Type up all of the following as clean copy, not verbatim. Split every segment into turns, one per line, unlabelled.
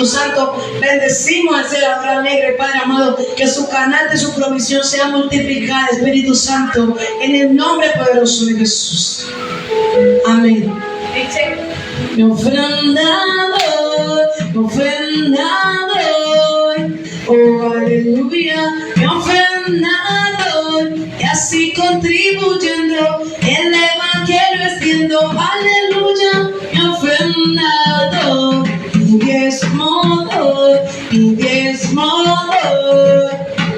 Espíritu Santo. Bendecimos al Senador Alegre, Padre amado, que su canal de su provisión sea multiplicada, Espíritu Santo, en el nombre poderoso de Jesús. Amén. Mi ofrenda doy, oh aleluya, mi ofrenda doy, y así contribuyendo el evangelio extiendo, aleluya, mi ofrenda doy, mi diezmo doy,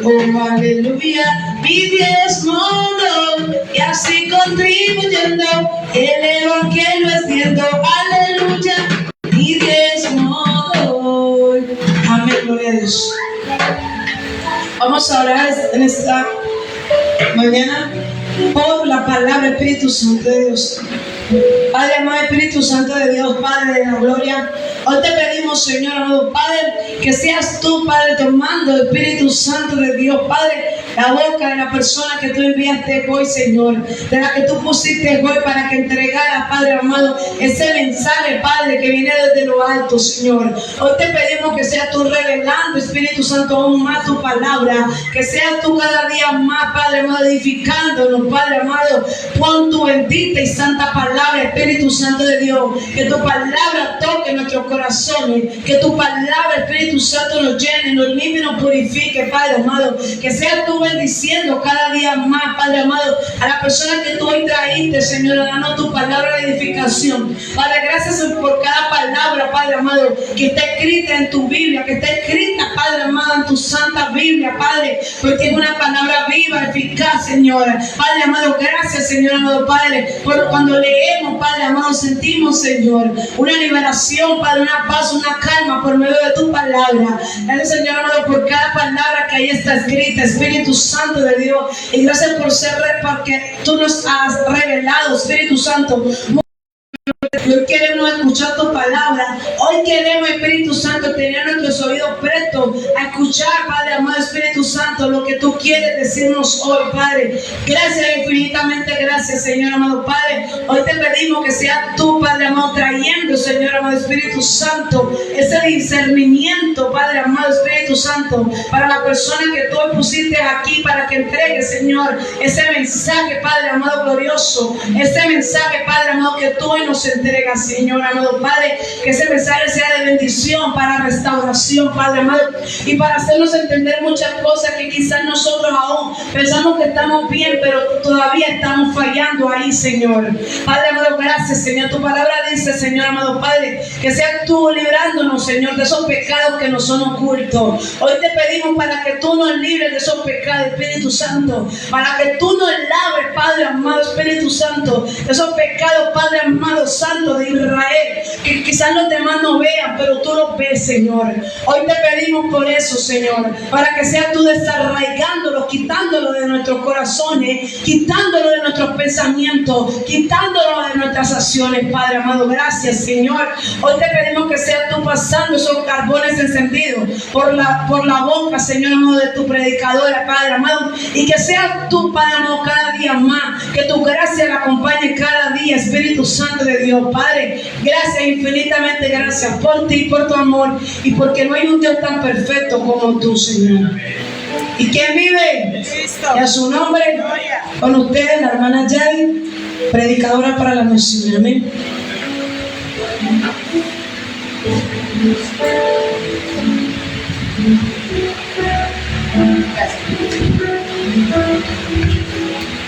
oh aleluya, mi diezmo doy, y así contribuyendo el evangelio extiendo, aleluya, mi diezmo doy. Amén, gloria a Dios. Vamos a orar en esta mañana por la palabra Espíritu Santo de Dios. Padre amado, Espíritu Santo de Dios, Padre de la gloria, hoy te pedimos, Señor amado Padre, que seas tú, Padre, tomando el Espíritu Santo de Dios, Padre, la boca de la persona que tú enviaste hoy, Señor, de la que tú pusiste hoy para que entregara, Padre amado, ese mensaje, Padre, que viene desde lo alto, Señor. Hoy te pedimos que seas tú revelando, Espíritu Santo, aún más tu palabra, que seas tú cada día más, Padre amado, edificándonos, Padre amado, con tu bendita y santa palabra, Espíritu Santo de Dios, que tu palabra toque nuestros corazones, que tu palabra, Espíritu Santo, nos llene, nos limpie, nos purifique, Padre amado, que seas tú bendiciendo cada día más, Padre amado, a la persona que tú hoy traíste, Señor, dando tu palabra de edificación. Padre, gracias por cada palabra, Padre amado, que está escrita en tu Biblia, que está escrita, Padre amado, en tu santa Biblia, Padre, porque es una palabra viva, eficaz, Señor. Padre amado, gracias, Señor amado, Padre, por cuando leemos, Padre amado, sentimos, Señor, una liberación, Padre, una paz, una calma por medio de tu palabra. Gracias, Señor amado, por cada palabra que ahí está escrita, Espíritu Santo de Dios, y gracias porque tú nos has revelado, Espíritu Santo. Hoy queremos escuchar tu palabra. Hoy queremos, Espíritu Santo, tener nuestros oídos prestos a escuchar, Padre amado, Espíritu Santo, lo que tú quieres decirnos hoy, Padre. Gracias, infinitamente gracias, Señor amado, Padre. Hoy te pedimos que seas tú, Padre amado, trayendo, Señor amado, Espíritu Santo, ese discernimiento, Padre amado, Espíritu Santo, para la persona que tú pusiste aquí, para que entregue, Señor, ese mensaje, Padre amado, glorioso, ese mensaje, Padre amado, que tú hoy nos entregas, Señor amado, Padre, que ese mensaje sea de bendición, para restauración, Padre amado, y para hacernos entender muchas cosas que quizás nosotros aún pensamos que estamos bien, pero todavía estamos fallando ahí, Señor. Padre amado, gracias, Señor. Tu palabra dice, Señor amado, Padre, que seas tú librándonos, Señor, de esos pecados que nos son ocultos. Hoy te pedimos para que tú nos libres de esos pecados, Espíritu Santo, para que tú nos laves, Padre amado, Espíritu Santo, de esos pecados, Padre amado, Santo de Israel, que quizás los demás no vean, pero tú los ves, Señor. Hoy te pedimos por eso, Señor, para que seas tú desarraigándolo, quitándolo de nuestros corazones, quitándolo de nuestros pensamientos, quitándolo de nuestras acciones, Padre amado. Gracias, Señor. Hoy te pedimos que seas tú pasando esos carbones encendidos por la boca, Señor amado, de tu predicadora, Padre amado, y que seas tú, Padre amado, cada día más, que tu gracia la acompañe cada día, Espíritu Santo de Dios, Padre. Gracias, infinitamente gracias por ti, por tu amor, y porque no hay un Dios tan perfecto como tú, Señor. ¿Y quién vive? Y a su nombre, con ustedes, la hermana Yadi, predicadora para la nación. Amén.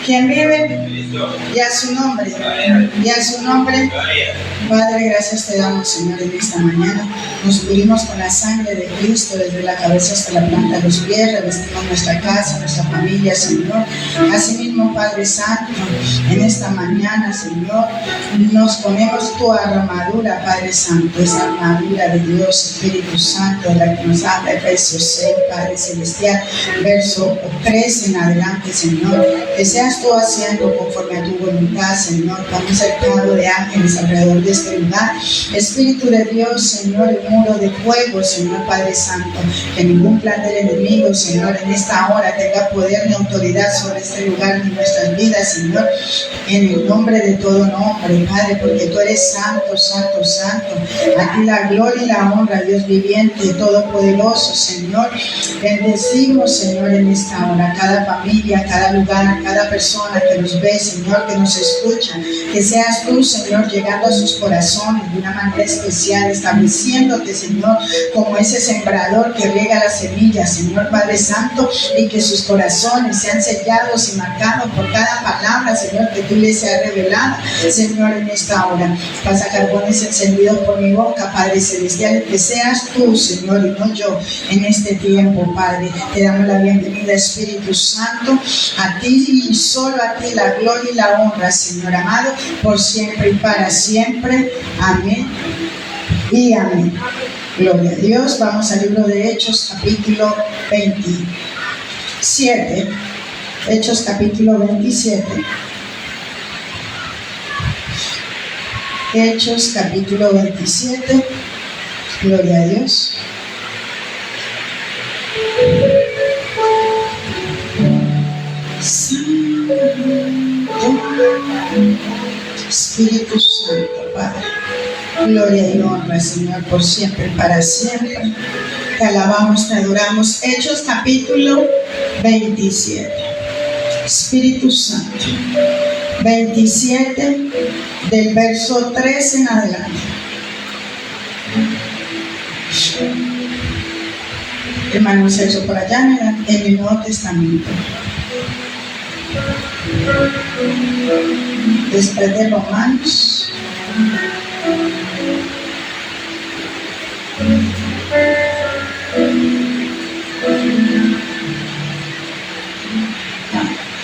¿Quién vive? Y a su nombre. Y a su nombre. Padre, gracias te damos, Señor, en esta mañana. Nos cubrimos con la sangre de Cristo desde la cabeza hasta la planta de los pies. Revestimos nuestra casa, nuestra familia, Señor. Asimismo, Padre Santo, en esta mañana, Señor, nos ponemos tu armadura, Padre Santo, esa armadura de Dios, Espíritu Santo, de la que nos habla Efesios 6, Padre Celestial, verso 3 en adelante, Señor. Que seas tú haciendo conforme a tu voluntad, Señor, con un cercado de ángeles alrededor de este lugar. Espíritu de Dios, Señor, el muro de fuego, Señor Padre Santo, que ningún plan del enemigo, Señor, en esta hora tenga poder ni autoridad sobre este lugar ni nuestras vidas, Señor, en el nombre de todo nombre, Padre, porque tú eres santo, santo, santo. A ti la gloria y la honra, Dios viviente, todopoderoso, Señor. Bendecimos, Señor, en esta hora, cada familia, cada lugar, cada persona que nos ve, Señor, que nos escucha, que seas tú, Señor, llegando a sus corazones de una manera especial, estableciéndote, Señor, como ese sembrador que riega las semillas, Señor Padre Santo, y que sus corazones sean sellados y marcados por cada palabra, Señor, que tú les has revelado, Señor, en esta hora. Pasa carbones encendidos por mi boca, Padre Celestial, que seas tú, Señor, y no yo, en este tiempo, Padre. Te damos la bienvenida, Espíritu Santo, a ti y solo a ti la gloria y la honra, Señor amado, por siempre y para siempre. Amén y amén. Gloria a Dios. Vamos al libro de Hechos, capítulo 27. Hechos, capítulo 27. Hechos, capítulo 27. Gloria a Dios. Santo, Espíritu Santo, Padre. Gloria y honra, Señor, por siempre y para siempre. Te alabamos, te adoramos. Hechos, capítulo 27. Espíritu Santo. 27, del verso 3 en adelante. Hermano Celso, por allá en el Nuevo Testamento. Después de Romanos.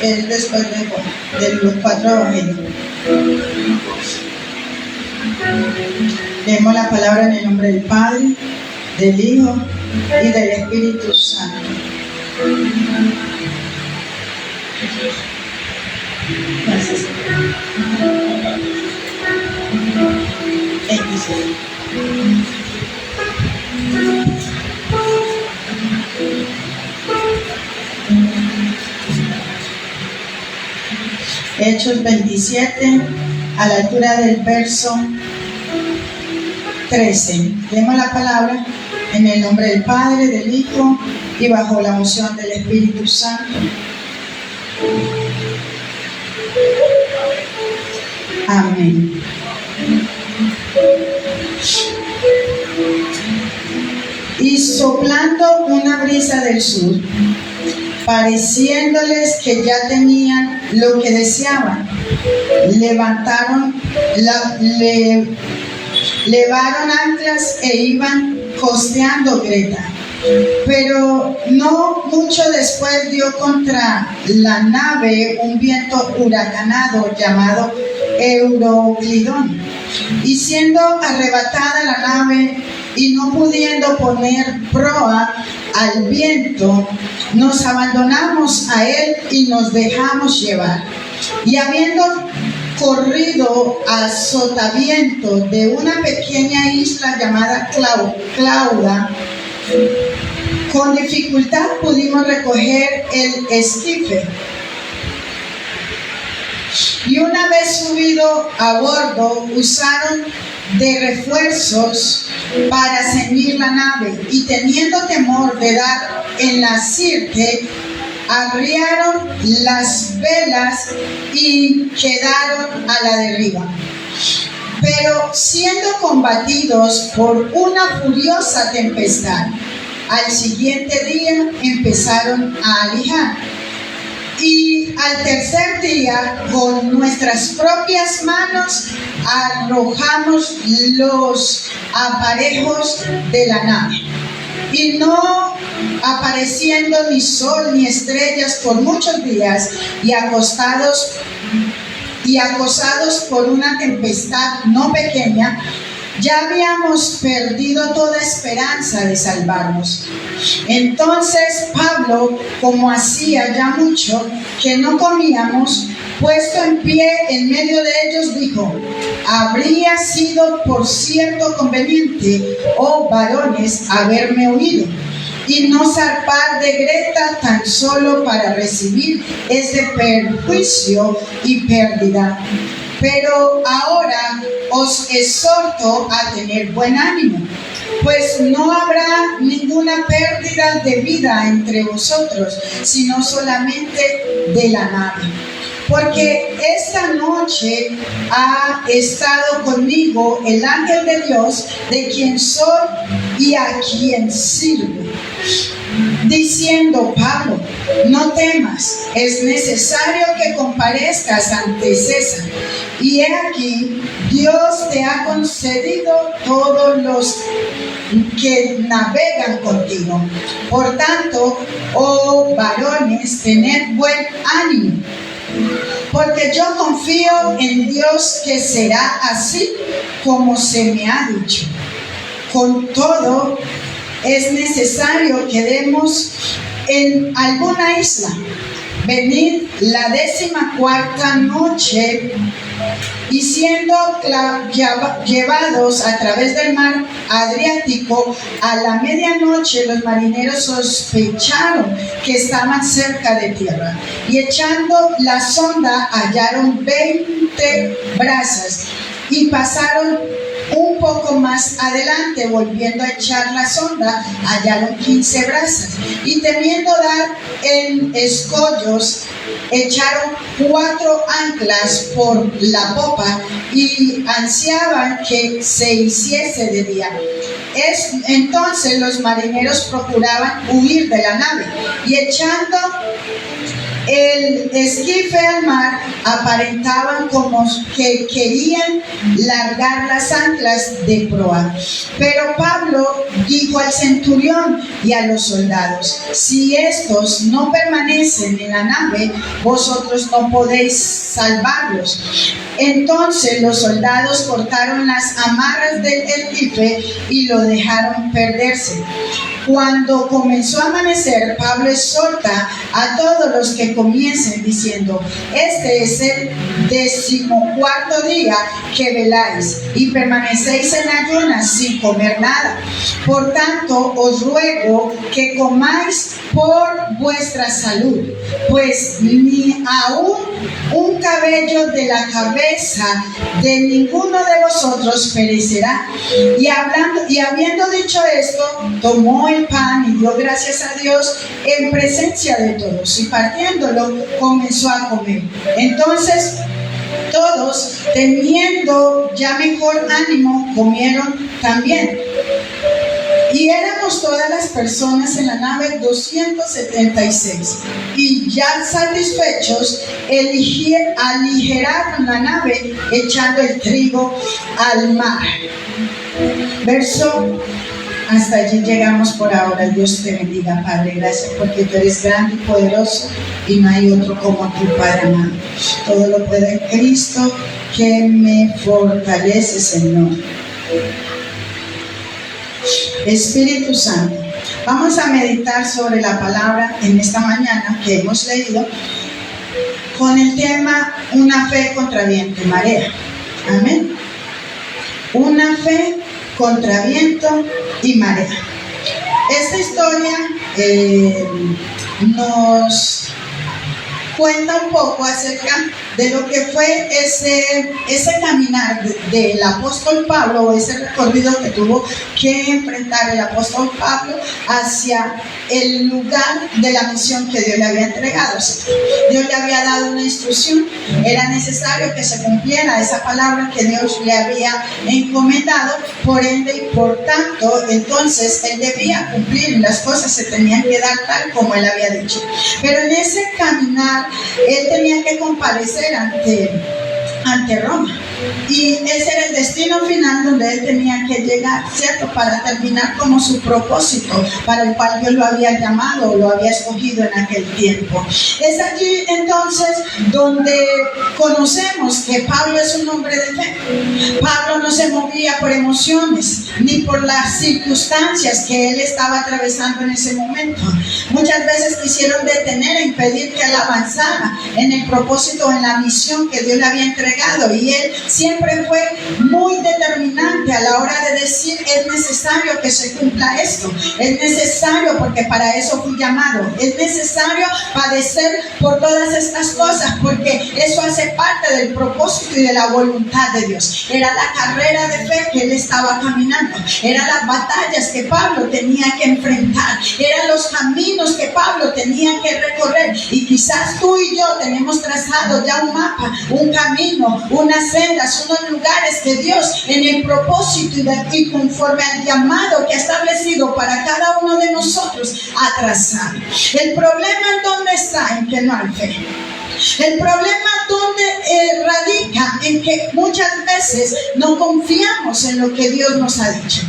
Es después de los 4 evangelios. Leemos la palabra en el nombre del Padre, del Hijo y del Espíritu Santo. Gracias. 26. Hechos 27, a la altura del verso 13. Leemos la palabra en el nombre del Padre, del Hijo y bajo la unción del Espíritu Santo. Amén. Y soplando una brisa del sur, pareciéndoles que ya tenían lo que deseaban, levaron anclas e iban costeando Creta. Pero no mucho después dio contra la nave un viento huracanado llamado Euroclidón, y siendo arrebatada la nave y no pudiendo poner proa al viento, nos abandonamos a él y nos dejamos llevar. Y habiendo corrido a sotaviento de una pequeña isla llamada Clauda, con dificultad pudimos recoger el esquife. Y una vez subido a bordo, usaron de refuerzos para ceñir la nave, y teniendo temor de dar en la sirte, arriaron las velas y quedaron a la deriva. Pero siendo combatidos por una furiosa tempestad, al siguiente día empezaron a alijar. Y al tercer día, con nuestras propias manos, arrojamos los aparejos de la nave. Y no apareciendo ni sol ni estrellas por muchos días, y acosados por una tempestad no pequeña, ya habíamos perdido toda esperanza de salvarnos. Entonces Pablo, como hacía ya mucho que no comíamos, puesto en pie en medio de ellos, dijo: habría sido por cierto conveniente, oh varones, haberme oído y no zarpar de Greta tan solo para recibir ese perjuicio y pérdida. Pero ahora os exhorto a tener buen ánimo, pues no habrá ninguna pérdida de vida entre vosotros, sino solamente de la nave. Porque esta noche ha estado conmigo el ángel de Dios, de quien soy y a quien sirvo, diciendo: Pablo, no temas, es necesario que comparezcas ante César. Y he aquí, Dios te ha concedido todos los que navegan contigo. Por tanto, oh varones, tened buen ánimo, porque yo confío en Dios que será así como se me ha dicho. Con todo, es necesario que demos en alguna isla. Venid la 14ª noche, y siendo llevados a través del mar Adriático, a la medianoche los marineros sospecharon que estaban cerca de tierra, y echando la sonda hallaron 20 brazas, y pasaron un poco más adelante, volviendo a echar la sonda, hallaron 15 brazas, y temiendo dar en escollos, echaron 4 anclas por la popa y ansiaban que se hiciese de día. Entonces los marineros procuraban huir de la nave, y echando el esquife al mar, aparentaban como que querían largar las anclas de proa. Pero Pablo dijo al centurión y a los soldados: si estos no permanecen en la nave, vosotros no podéis salvarlos. Entonces los soldados cortaron las amarras del esquife y lo dejaron perderse. Cuando comenzó a amanecer, Pablo exhorta a todos los que comiesen diciendo: este es el 14º día que veláis y permanecéis en ayunas sin comer nada. Por tanto, os ruego que comáis por vuestra salud, pues ni aún un cabello de la cabeza de ninguno de vosotros perecerá. Y habiendo dicho esto, tomó el pan y dio gracias a Dios en presencia de todos, y partiéndolo comenzó a comer. Entonces todos, teniendo ya mejor ánimo, comieron también. Y éramos todas las personas en la nave 276, y ya satisfechos aligeraron la nave echando el trigo al mar. Hasta allí llegamos por ahora. Dios te bendiga, Padre. Gracias porque tú eres grande y poderoso, y no hay otro como tu Padre amado. Todo lo puede en Cristo que me fortalece, Señor. Espíritu Santo, vamos a meditar sobre la palabra en esta mañana que hemos leído, con el tema una fe contra viento y marea. Amén. Una fe contra viento y marea. Esta historia nos cuenta un poco acerca de lo que fue ese caminar del apóstol Pablo, o ese recorrido que tuvo que enfrentar el apóstol Pablo hacia el lugar de la misión que Dios le había entregado. Dios le había dado una instrucción, era necesario que se cumpliera esa palabra que Dios le había encomendado, por ende y por tanto, entonces él debía cumplir, las cosas se tenían que dar tal como él había dicho. Pero en ese caminar, él tenía que comparecer ante Roma, y ese era el destino final donde él tenía que llegar, ¿cierto? Para terminar como su propósito para el cual Dios lo había llamado o lo había escogido en aquel tiempo. Es allí entonces donde conocemos que Pablo es un hombre de fe. Pablo no se movía por emociones ni por las circunstancias que él estaba atravesando en ese momento. Muchas veces quisieron detener e impedir que él avanzara en el propósito, en la misión que Dios le había entregado, y él siempre fue muy determinante a la hora de decir: es necesario que se cumpla esto, es necesario porque para eso fui llamado, es necesario padecer por todas estas cosas porque eso hace parte del propósito y de la voluntad de Dios. Era la carrera de fe que él estaba caminando, eran las batallas que Pablo tenía que enfrentar, eran los caminos que Pablo tenía que recorrer. Y quizás tú y yo tenemos trazado ya un mapa, un camino, unas sendas, unos lugares que Dios en el propósito y conforme al llamado que ha establecido para cada uno de nosotros ha trazado. El problema en dónde está, en que no hay fe. El problema donde radica en que muchas veces no confiamos en lo que Dios nos ha dicho.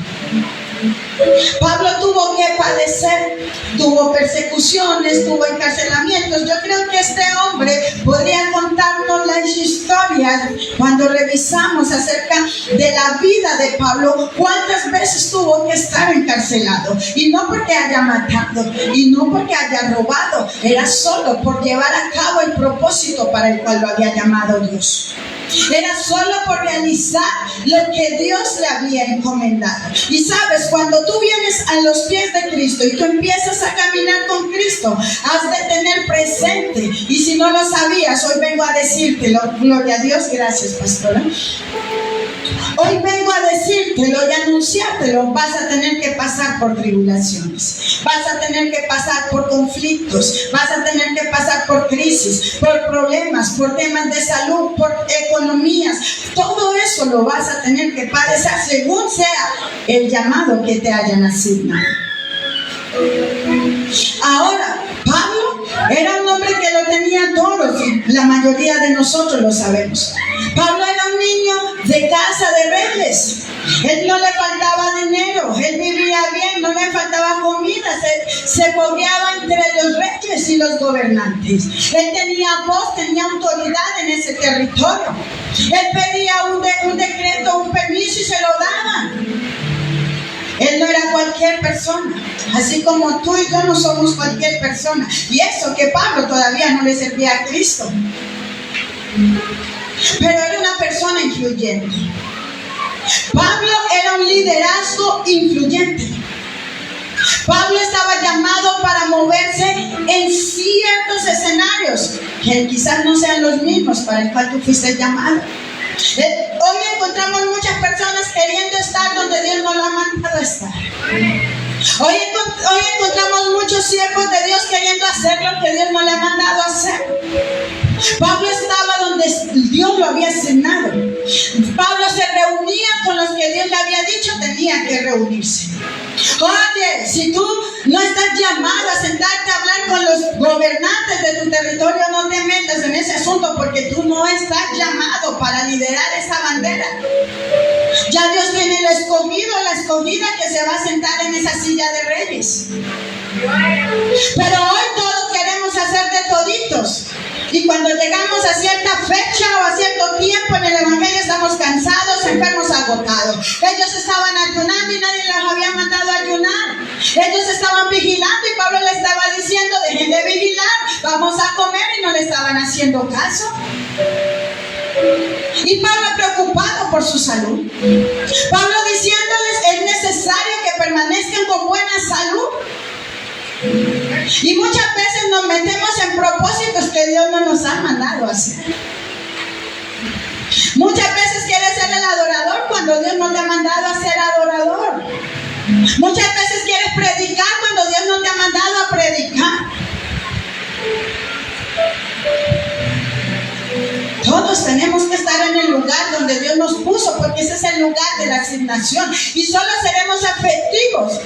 Pablo tuvo que padecer, tuvo persecuciones, tuvo encarcelamientos. Yo creo que este hombre podría contarnos las historias cuando revisamos acerca de la vida de Pablo, cuántas veces tuvo que estar encarcelado, y no porque haya matado y no porque haya robado, era solo por llevar a cabo el propósito para el cual lo había llamado Dios. Era solo por realizar lo que Dios le había encomendado. Y sabes, cuando tú vienes a los pies de Cristo y tú empiezas a caminar con Cristo, has de tener presente, y si no lo sabías, hoy vengo a decírtelo. Gloria a Dios, gracias pastora. Hoy vengo a decírtelo y anunciártelo. Vas a tener que pasar por tribulaciones, vas a tener que pasar por conflictos, vas a tener que pasar por crisis, por problemas, por temas de salud, por economías. Todo eso lo vas a tener que padecer según sea el llamado que te hayan asignado. Ahora, Pablo era un hombre que lo tenía todo, la mayoría de nosotros lo sabemos. Pablo era un niño de casa de reyes. Él no le faltaba dinero, él vivía bien, no le faltaba comida, se fogueaba entre los reyes y los gobernantes. Él tenía voz, tenía autoridad en ese territorio. Él pedía un decreto, un permiso y se lo daban. Él no era cualquier persona, así como tú y yo no somos cualquier persona. Y eso que Pablo todavía no le servía a Cristo, pero era una persona influyente. Pablo era un liderazgo influyente. Pablo estaba llamado para moverse en ciertos escenarios que quizás no sean los mismos para el cual tú fuiste llamado. Hoy encontramos muchas personas queriendo estar donde Dios no lo ha mandado a estar. Hoy encontramos muchos siervos de Dios queriendo hacer lo que Dios no le ha mandado a hacer. Pablo estaba donde Dios lo había asignado. Pablo se reunía con los que Dios le había dicho tenía que reunirse. Oye, si tú no estás llamado a sentarte a hablar con los gobernantes de tu territorio, no te metas en ese asunto, porque tú no estás llamado para liderar esa bandera. Ya Dios tiene el escogido, la escogida que se va a sentar en esa silla de reyes. Pero hoy todos queremos hacer de toditos. Y cuando llegamos a cierta fecha o a cierto tiempo en el evangelio estamos cansados, enfermos, agotados. Ellos estaban ayunando y nadie los había mandado a ayunar. Ellos estaban vigilando y Pablo le estaba diciendo: dejen de vigilar, vamos a comer, y no le estaban haciendo caso. Y Pablo preocupado por su salud. Pablo diciéndoles: es necesario que permanezcan con buena salud. Y muchas veces nos metemos en propósitos que Dios no nos ha mandado a hacer. Muchas veces quieres ser el adorador cuando Dios no te ha mandado a ser adorador. Muchas veces quieres predicar cuando Dios no te ha mandado a predicar. Todos tenemos que estar en el lugar donde Dios nos puso, porque ese es el lugar de la asignación. Y solo seremos efectivos,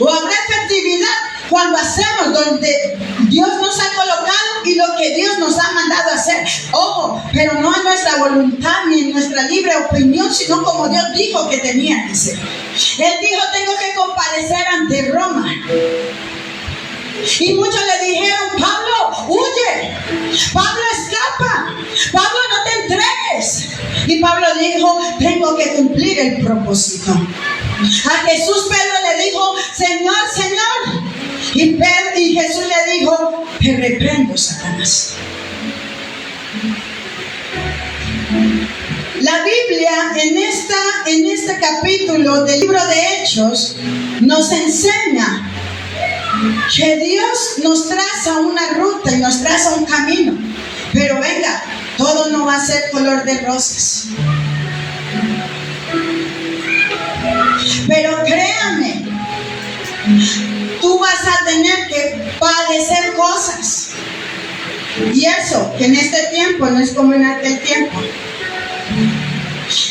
o habrá efectividad, cuando hacemos donde Dios nos ha colocado y lo que Dios nos ha mandado a hacer. Ojo, pero no en nuestra voluntad ni en nuestra libre opinión, sino como Dios dijo que tenía que ser. Él dijo: tengo que comparecer ante Roma. Y muchos le dijeron: Pablo, huye, Pablo, escapa, Pablo, no te entregues. Y Pablo dijo: tengo que cumplir el propósito. A Jesús Pedro le dijo: Señor, Señor. Y Jesús le dijo: te reprendo, Satanás. La Biblia en este capítulo del libro de Hechos nos enseña que Dios nos traza una ruta y nos traza un camino. Pero venga, todo no va a ser color de rosas. Pero créame, tú vas a tener que padecer cosas. Y eso, que en este tiempo no es como en aquel tiempo.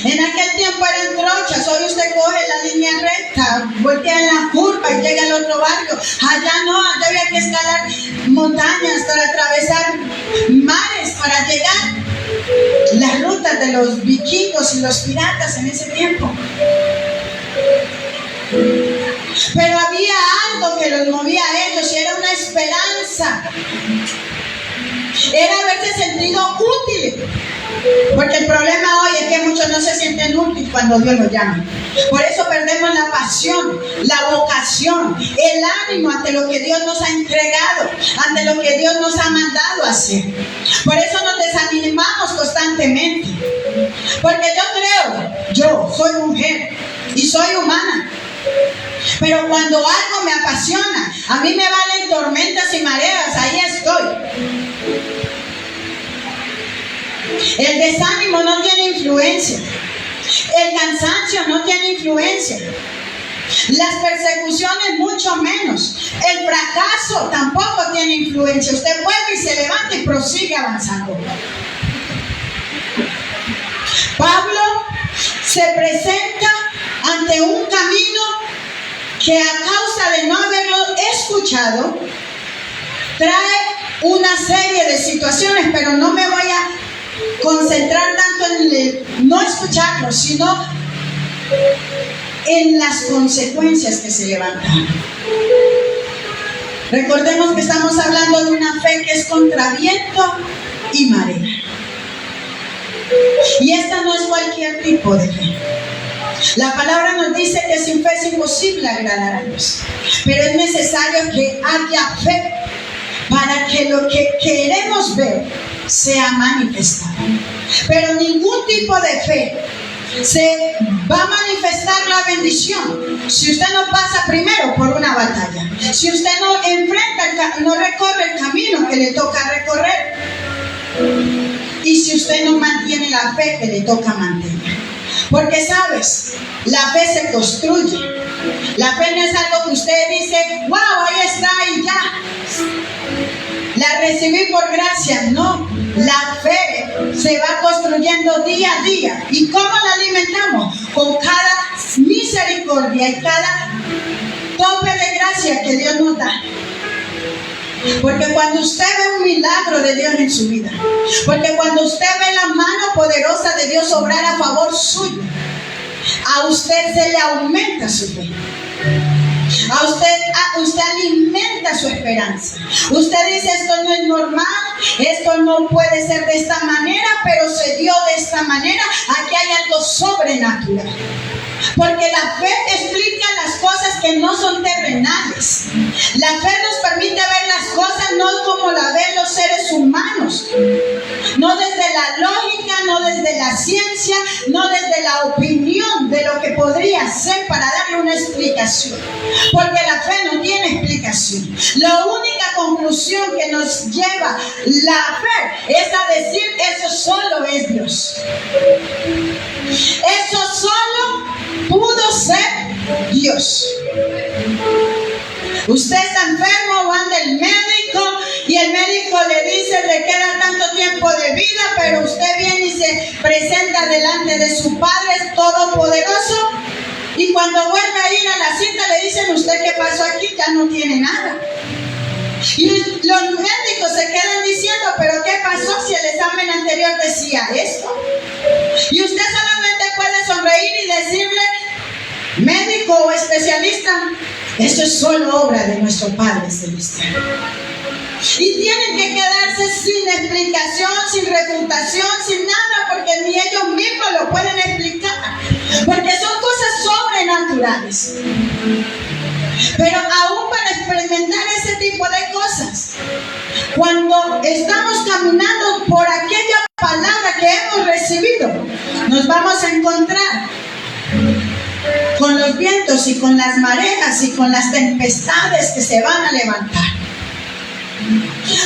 En aquel tiempo eran trochas, hoy usted coge la línea recta, voltea en la curva y llega al otro barrio. Allá no, allá había que escalar montañas para atravesar mares, para llegar. Las rutas de los vikingos y los piratas en ese tiempo. Pero había algo que los movía a ellos y era una esperanza. Era haberse sentido útiles. Porque el problema hoy es que muchos no se sienten útiles cuando Dios los llama. Por eso perdemos la pasión, la vocación, el ánimo ante lo que Dios nos ha entregado, ante lo que Dios nos ha mandado a hacer. Por eso nos desanimamos constantemente. Porque yo soy mujer y soy humana. Pero cuando algo me apasiona, a mí me valen tormentas y mareas, ahí estoy. El desánimo no tiene influencia. El cansancio no tiene influencia. Las persecuciones mucho menos. El fracaso tampoco tiene influencia. Usted vuelve y se levanta y prosigue avanzando. Pablo se presenta ante un camino que a causa de no haberlo escuchado trae una serie de situaciones, pero no me voy a concentrar tanto en no escucharlo, sino en las consecuencias que se levantan. Recordemos que estamos hablando de una fe que es contra viento y marea. Y esta no es cualquier tipo de fe. La palabra nos dice que sin fe es imposible agradar a Dios. Pero es necesario que haya fe para que lo que queremos ver sea manifestado. Pero ningún tipo de fe se va a manifestar la bendición si usted no pasa primero por una batalla, si usted no recorre el camino que le toca recorrer, y si usted no mantiene la fe que le toca mantener. Porque sabes, la fe se construye. La fe no es algo que usted dice, wow, ahí está y ya, la recibí por gracia. No, la fe se va construyendo día a día. ¿Y cómo la alimentamos? Con cada misericordia y cada tope de gracia que Dios nos da. Porque cuando usted ve un milagro de Dios en su vida, porque cuando usted ve la mano poderosa de Dios obrar a favor suyo, a usted se le aumenta su fe. A usted alimenta su esperanza. Usted dice, esto no es normal, esto no puede ser de esta manera, pero se dio de esta manera. Aquí hay algo sobrenatural. Porque la fe explica las cosas que no son terrenales. La fe nos permite ver las cosas no como la ven los seres humanos, no desde la lógica, no desde la ciencia, no desde la opinión de lo que podría ser para darle una explicación. Porque la fe no tiene explicación. La única conclusión que nos lleva la fe es a decir, eso solo es Dios. Eso solo pudo ser Dios. Usted está enfermo, va al médico y el médico le dice le queda tanto tiempo de vida, pero usted viene y se presenta delante de su Padre Todopoderoso, y cuando vuelve a ir a la cita le dicen, ¿usted qué pasó aquí? Ya no tiene nada. Y los médicos se quedan diciendo, ¿pero qué pasó si el examen anterior decía esto? Y usted solamente puede sonreír y decirle, médico o especialista, esto es solo obra de nuestro Padre Celestial. Y tienen que quedarse sin explicación, sin refutación, sin nada, porque ni ellos mismos lo pueden explicar, porque son cosas sobrenaturales. Pero aún para experimentar ese tipo de cosas, cuando estamos caminando por aquella palabra que hemos recibido, nos vamos a encontrar con los vientos y con las mareas y con las tempestades que se van a levantar.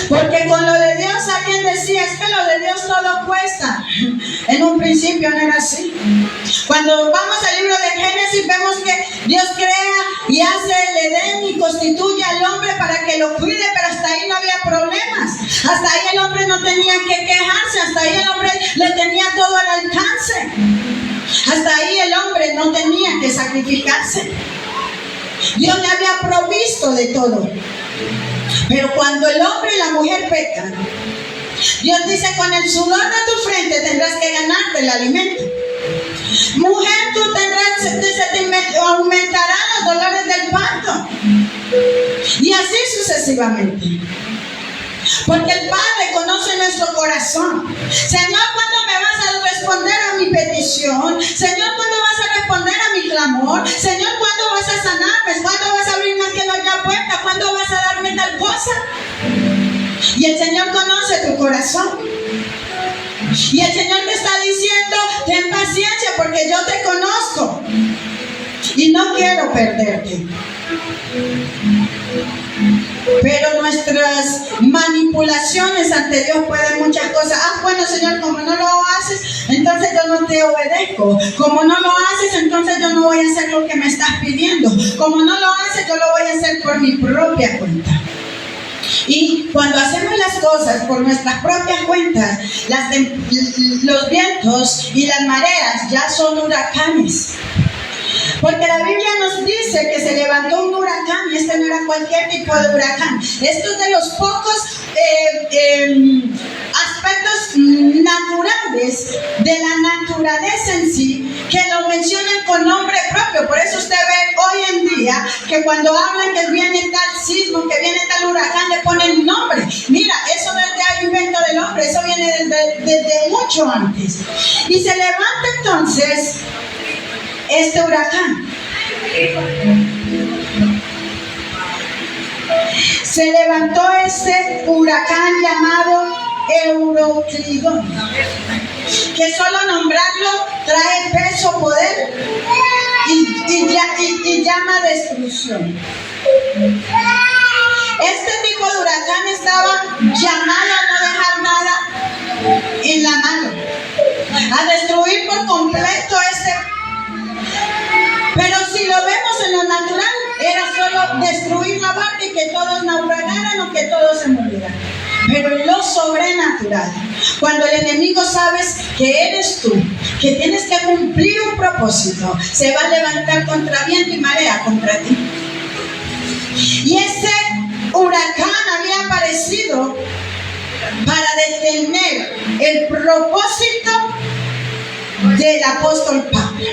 Porque con lo de Dios, alguien decía, es que lo de Dios todo cuesta. En un principio no era así. Cuando vamos al libro de Génesis, vemos que Dios crea y hace el Edén y constituye al hombre para que lo cuide, pero hasta ahí no había problemas. Hasta ahí el hombre no tenía que quejarse, hasta ahí el hombre le tenía todo al alcance. Hasta ahí el hombre no tenía que sacrificarse. Dios le había provisto de todo. Pero cuando el hombre y la mujer pecan, Dios dice, con el sudor de tu frente tendrás que ganarte el alimento. Mujer, tú tendrás, se te aumentarán los dolores del parto. Y así sucesivamente. Porque el Padre conoce nuestro corazón. Señor, ¿cuándo me vas a responder a mi petición? Señor, ¿cuándo vas a responder a mi clamor? Señor, ¿cuándo vas a sanarme? ¿Cuándo vas a abrirme aquella puerta? ¿Cuándo vas a darme tal cosa? Y el Señor conoce tu corazón. Y el Señor te está diciendo, ten paciencia porque yo te conozco. Y no quiero perderte. Pero nuestras manipulaciones ante Dios pueden muchas cosas. Bueno, Señor, como no lo haces, entonces yo no te obedezco. Como no lo haces, entonces yo no voy a hacer lo que me estás pidiendo. Como no lo haces, yo lo voy a hacer por mi propia cuenta. Y cuando hacemos las cosas por nuestras propias cuentas, los vientos y las mareas ya son huracanes. Porque la Biblia nos dice que se levantó un huracán, y este no era cualquier tipo de huracán. Esto es de los pocos aspectos naturales de la naturaleza en sí que lo mencionan con nombre propio. Por eso usted ve hoy en día que cuando hablan que viene tal sismo, que viene tal huracán, le ponen nombre. Mira, eso no es de invento del hombre, eso viene desde mucho antes. Y se levanta entonces este huracán. Se levantó este huracán llamado Euroclidón, que solo nombrarlo trae peso, poder y llama destrucción. Este tipo de huracán estaba llamado a no dejar nada en la mano, a destruir por completo pero si lo vemos en lo natural, era solo destruir la parte y que todos naufragaran o que todos se murieran. Pero en lo sobrenatural, cuando el enemigo sabes que eres tú, que tienes que cumplir un propósito, se va a levantar contra viento y marea contra ti. Y ese huracán había aparecido para detener el propósito del apóstol Pablo.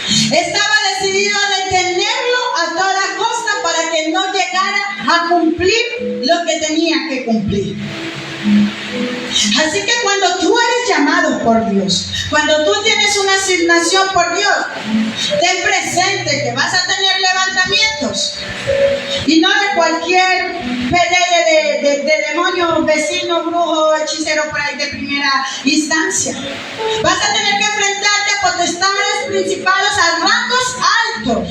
Estaba decidido a detenerlo a toda costa para que no llegara a cumplir lo que tenía que cumplir. Así que cuando tú eres llamado por Dios, cuando tú tienes una asignación por Dios, ten presente que vas a tener levantamientos, y no de cualquier pelea de demonio, vecino, brujo, hechicero por ahí de primera instancia. Vas a tener que enfrentarte a potestades, principados, a rangos altos,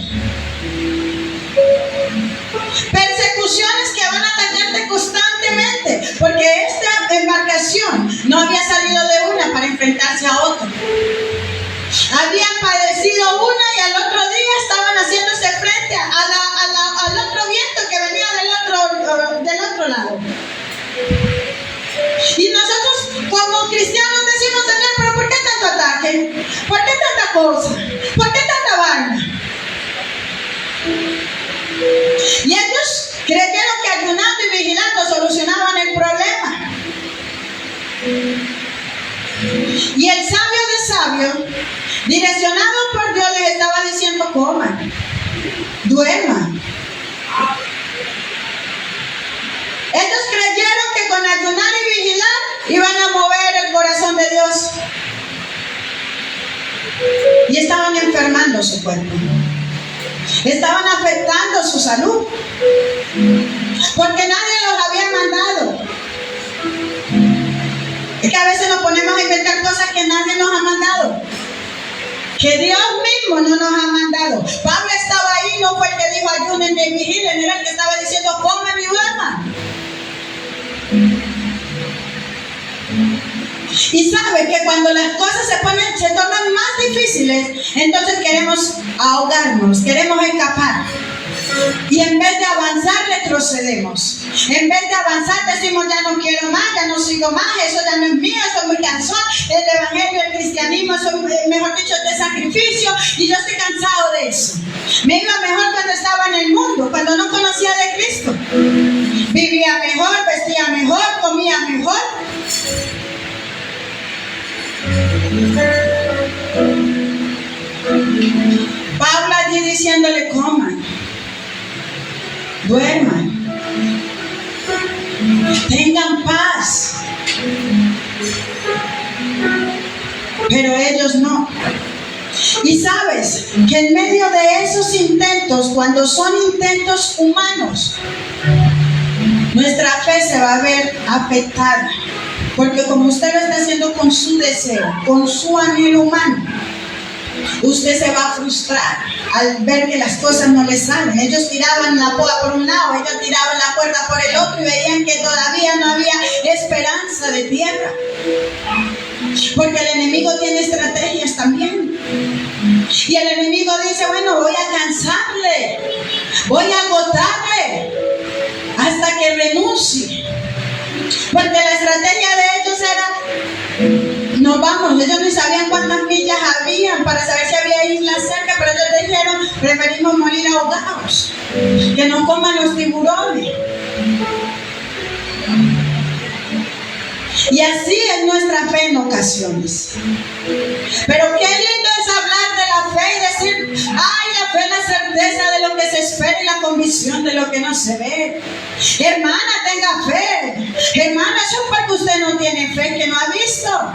persecuciones que van a atacarte constantemente, porque esta embarcación no había salido de una para enfrentarse a otra. Habían padecido una y al otro día estaban haciéndose frente al otro viento que venía del otro lado. Y nosotros como cristianos decimos, Señor, pero ¿por qué tanto ataque? ¿Por qué tanta cosa? ¿Por qué tanta vaina? Y ellos creyeron que ayunando y vigilando solucionaban el problema. Y el sabio de sabio, direccionado por Dios, les estaba diciendo: coman, duerman. Ellos creyeron que con ayunar y vigilar iban a mover el corazón de Dios. Y estaban enfermando su cuerpo. Estaban afectando su salud. Porque nadie los había mandado. Es que a veces nos ponemos nos ha mandado. Que Dios mismo no nos ha mandado. Pablo estaba ahí, no fue el que dijo ayunen y vigilen, era el que estaba diciendo coman y duerman. Y sabe que cuando las cosas se tornan más difíciles, entonces queremos ahogarnos, queremos escapar. Y en vez de avanzar, retrocedemos. En vez de avanzar, decimos ya no quiero más, ya no sigo más, eso ya no es mío, estoy muy cansado. El evangelio, el cristianismo, mejor dicho, es de sacrificio y yo estoy cansado de eso. Me iba mejor cuando estaba en el mundo, cuando no conocía de Cristo. Vivía mejor, vestía mejor, comía mejor. Pablo allí diciéndole coman, duerman, tengan paz, pero ellos no. Y sabes que en medio de esos intentos, cuando son intentos humanos, nuestra fe se va a ver afectada. Porque como usted lo está haciendo con su deseo, con su anhelo humano, usted se va a frustrar al ver que las cosas no le salen. Ellos tiraban la poda por un lado, ellos tiraban la cuerda por el otro y veían que todavía no había esperanza de tierra. Porque el enemigo tiene estrategias también. Y el enemigo dice, bueno, voy a cansarle, voy a agotarle hasta que renuncie. Porque la estrategia de ellos era, nos vamos, ellos ni sabían cuántas millas habían para saber si había islas cerca, pero ellos dijeron, preferimos morir ahogados, que nos coman los tiburones. Y así es nuestra fe en ocasiones. Pero qué lindo es hablar de la fe y decir, ay, la fe es la certeza de lo que se espera y la convicción de lo que no se ve. Hermana, tenga fe. Hermana, eso es porque usted no tiene fe, que no ha visto.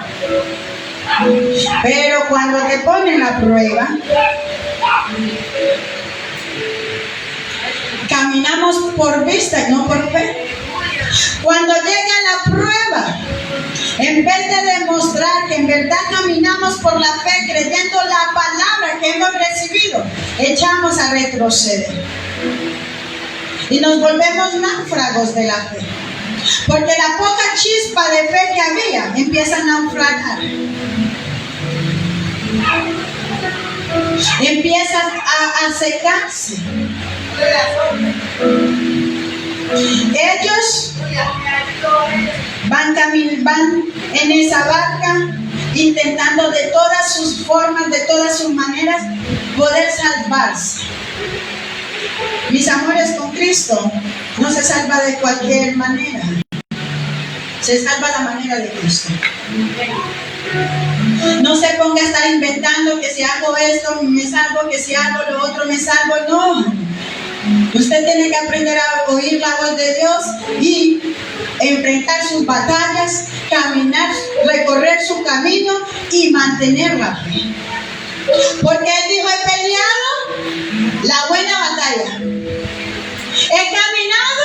Pero cuando te ponen la prueba, caminamos por vista y no por fe. Cuando llega la prueba, en vez de demostrar que en verdad caminamos por la fe, creyendo la palabra que hemos recibido, echamos a retroceder. Y nos volvemos náufragos de la fe. Porque la poca chispa de fe que había empieza a naufragar. Empieza a secarse. Ellos van en esa barca intentando de todas sus formas, de todas sus maneras poder salvarse. Mis amores, con Cristo no se salva de cualquier manera, se salva la manera de Cristo. No se ponga a estar inventando que si hago esto me salvo, que si hago lo otro me salvo. No, usted tiene que aprender a oír la voz de Dios y enfrentar sus batallas, caminar, recorrer su camino y mantener la fe. Porque Él dijo, he peleado la buena batalla, he caminado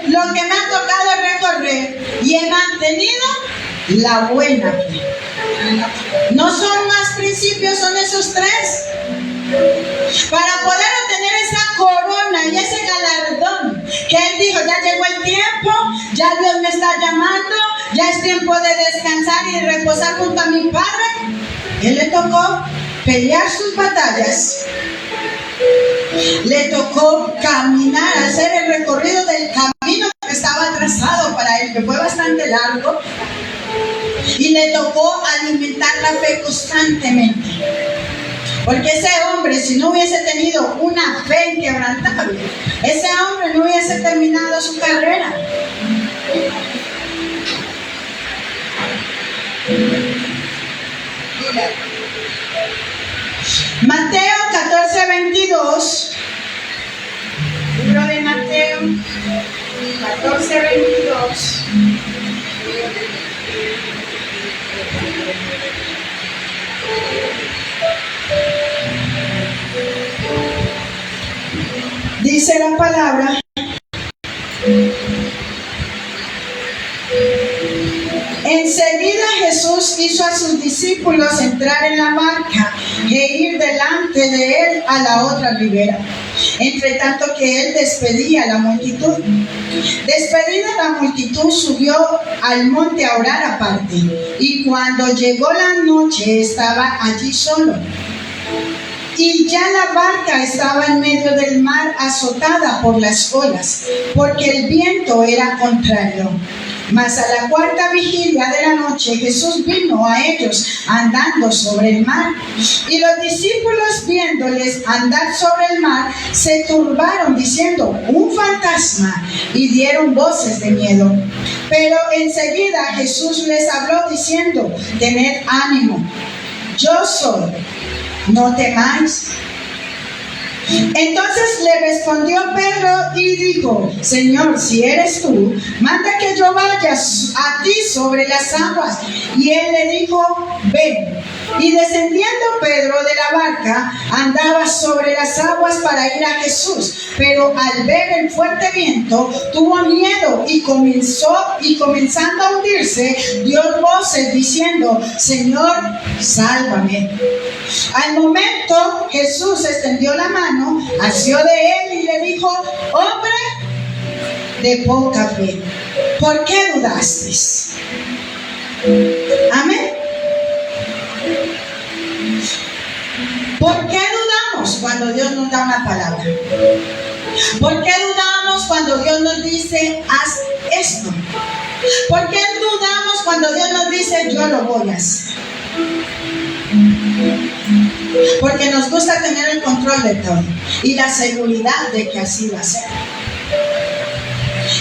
lo que me ha tocado recorrer y he mantenido la buena fe. ¿No son más principios, son esos tres? Para poder obtener esa corona y ese galardón que Él dijo, ya llegó el tiempo, ya Dios me está llamando, ya es tiempo de descansar y reposar junto a mi Padre. Él le tocó pelear sus batallas, le tocó caminar, hacer el recorrido del camino que estaba trazado para él, que fue bastante largo, y le tocó alimentar la fe constantemente. Porque ese hombre, si no hubiese tenido una fe inquebrantable, ese hombre no hubiese terminado su carrera. Mateo 14:22. Libro de Mateo 14:22. Dice la palabra: Enseguida Jesús hizo a sus discípulos entrar en la barca e ir delante de él a la otra ribera, entre tanto que él despedía a la multitud. Despedida la multitud, subió al monte a orar aparte, y cuando llegó la noche estaba allí solo. Y ya la barca estaba en medio del mar, azotada por las olas, porque el viento era contrario. Mas a la cuarta vigilia de la noche Jesús vino a ellos andando sobre el mar. Y los discípulos, viéndoles andar sobre el mar, se turbaron diciendo: un fantasma, y dieron voces de miedo. Pero enseguida Jesús les habló diciendo: tened ánimo, yo soy, no temáis. Entonces le respondió Pedro y dijo: Señor, si eres tú, manda que yo vaya a ti sobre las aguas. Y él le dijo: ven. Y descendiendo Pedro de la barca, andaba sobre las aguas para ir a Jesús, pero al ver el fuerte viento tuvo miedo y comenzando a hundirse, dio voces diciendo: Señor, sálvame. Al momento Jesús extendió la mano, asió de él y le dijo: hombre de poca fe, ¿por qué dudasteis? Amén. ¿Por qué dudamos cuando Dios nos da una palabra? ¿Por qué dudamos cuando Dios nos dice: haz esto? ¿Por qué dudamos cuando Dios nos dice: yo lo voy a hacer? Porque nos gusta tener el control de todo y la seguridad de que así va a ser.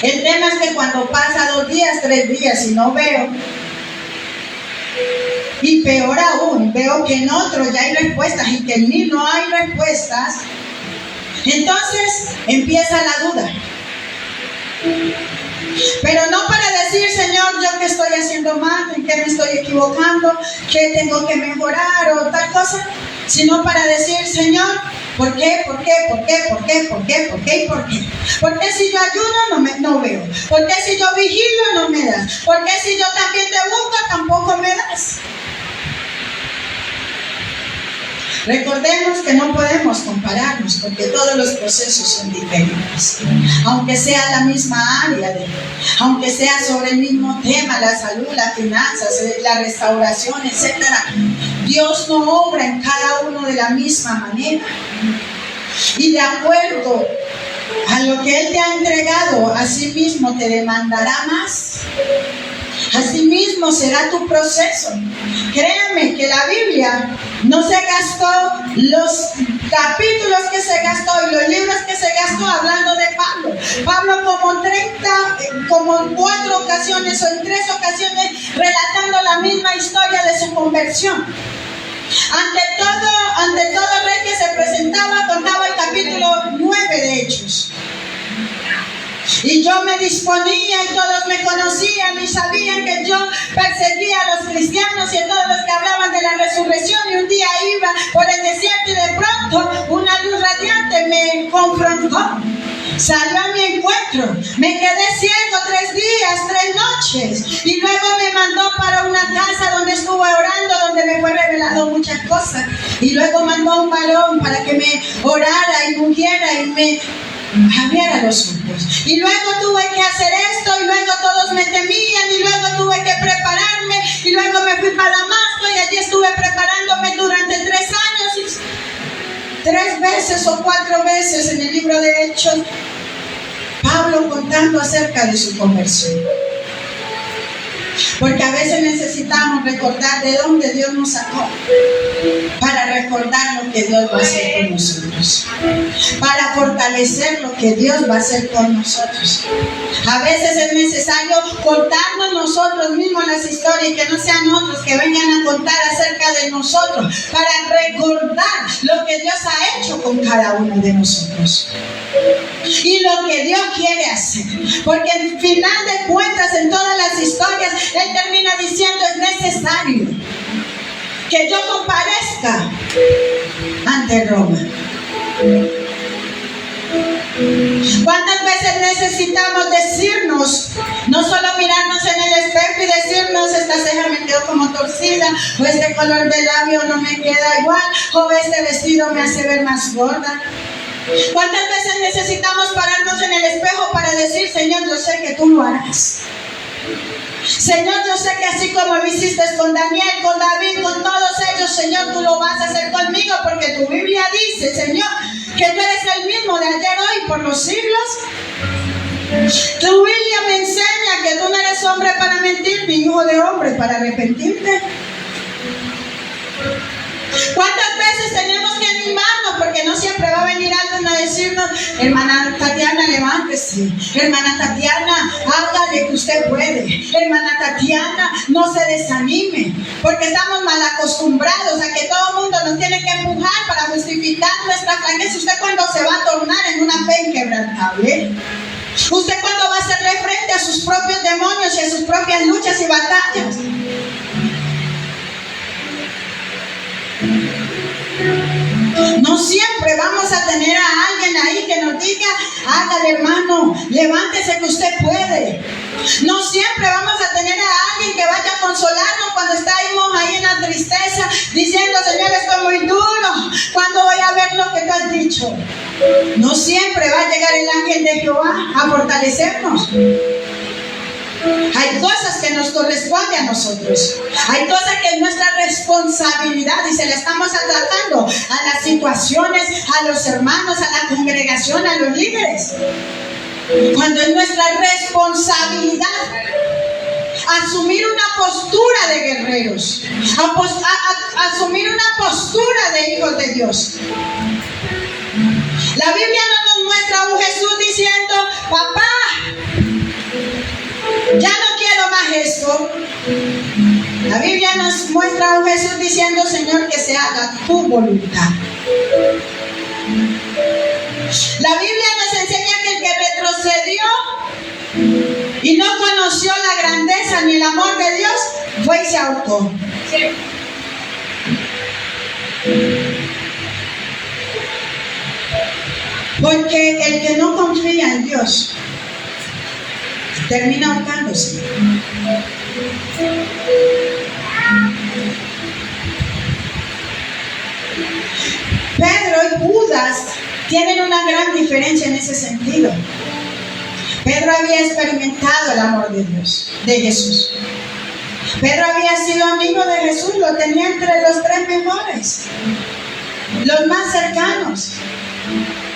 El tema es que cuando pasa 2 días, 3 días y no veo, y peor aún, veo que en otro ya hay respuestas y que en mí no hay respuestas, entonces empieza la duda. Pero no para decir: Señor, ¿yo qué estoy haciendo mal? ¿En qué me estoy equivocando? ¿Qué tengo que mejorar? O tal cosa. Sino para decir: Señor, ¿por qué? ¿Por qué? ¿Por qué? ¿Por qué? ¿Por qué? ¿Por qué? ¿Y por qué? ¿Por qué si yo ayuno no veo? ¿Por qué si yo vigilo no me das? ¿Por qué si yo también te busco tampoco me das? Recordemos que no podemos compararnos porque todos los procesos son diferentes. Aunque sea la misma área, aunque sea sobre el mismo tema, la salud, las finanzas, la restauración, etc. Dios no obra en cada uno de la misma manera. Y de acuerdo a lo que Él te ha entregado, así mismo te demandará más. Asimismo será tu proceso. Créanme que la Biblia no se gastó los capítulos que se gastó y los libros que se gastó hablando de Pablo. Pablo como en 4 ocasiones o en 3 ocasiones relatando la misma historia de su conversión. Ante todo rey que se presentaba, contaba el capítulo 9 de Hechos. Y yo me disponía y todos me conocían y sabían que yo perseguía a los cristianos y a todos los que hablaban de la resurrección. Y un día iba por el desierto y de pronto una luz radiante me confrontó. Salió a mi encuentro. Me quedé ciego 3 días, 3 noches. Y luego me mandó para una casa donde estuve orando, donde me fue revelado muchas cosas. Y luego mandó a un varón para que me orara y ungiera y me abriera los ojos. Y luego tuve que hacer esto, y luego todos me temían, y luego tuve que prepararme, y luego me fui para Damasco, y allí estuve preparándome durante 3 años, y 3 veces o 4 veces en el libro de Hechos, Pablo contando acerca de su conversión. Porque a veces necesitamos recordar de dónde Dios nos sacó para recordar lo que Dios va a hacer con nosotros, para fortalecer lo que Dios va a hacer con nosotros. A veces es necesario contarnos nosotros mismos las historias y que no sean otros que vengan a contar acerca de nosotros, para recordar lo que Dios ha hecho con cada uno de nosotros y lo que Dios quiere hacer. Porque al final de cuentas, en todas las historias, Él termina diciendo: es necesario que yo comparezca ante Roma. ¿Cuántas veces necesitamos decirnos, no solo mirarnos en el espejo y decirnos: está veo como torcida, o este color de labio no me queda igual, o este vestido me hace ver más gorda. ¿Cuántas veces necesitamos pararnos en el espejo para decir, Señor, yo sé que tú lo harás? Señor, yo sé que así como lo hiciste con Daniel, con David, con todos ellos, Señor, tú lo vas a hacer conmigo, porque tu Biblia dice, Señor, que tú eres el mismo de ayer, hoy, por los siglos. Tu Biblia me enseña que tú no eres hombre para mentir, ni hijo de hombre para arrepentirte. ¿Cuántas veces tenemos que animarnos? Porque no siempre va a venir alguien a decirnos, hermana Tatiana, levántese, hermana Tatiana, hágale que usted puede, hermana Tatiana, no se desanime, porque estamos mal acostumbrados a que todo el mundo nos tiene que empujar para justificar nuestra flaqueza. ¿Usted cuándo se va a tornar en una fe inquebrantable? ¿Usted cuándo va a hacerle frente a sus propios demonios y a sus propias luchas y batallas? No siempre vamos a tener a alguien ahí que nos diga, hágale hermano, levántese que usted puede. No siempre vamos a tener a alguien que vaya a consolarnos cuando estamos ahí en la tristeza, diciendo, Señor, esto es muy duro, ¿cuándo voy a ver lo que tú has dicho? No siempre va a llegar el ángel de Jehová a fortalecernos. Hay cosas que nos corresponden a nosotros. Hay cosas que es nuestra responsabilidad y se la estamos tratando a las situaciones, a los hermanos, a la congregación, a los líderes. Cuando es nuestra responsabilidad asumir una postura de guerreros, asumir una postura de hijos de Dios. La Biblia no nos muestra a un Jesús diciendo, papá, ya no quiero más esto. La Biblia nos muestra a un Jesús diciendo, Señor, que se haga tu voluntad. La Biblia nos enseña que el que retrocedió y no conoció la grandeza ni el amor de Dios, fue y se ahorcó. Sí. Porque el que no confía en Dios termina ahorcándose. Pedro y Judas tienen una gran diferencia en ese sentido. Pedro había experimentado el amor de Dios, de Jesús. Pedro había sido amigo de Jesús, lo tenía entre los 3 mejores, los más cercanos.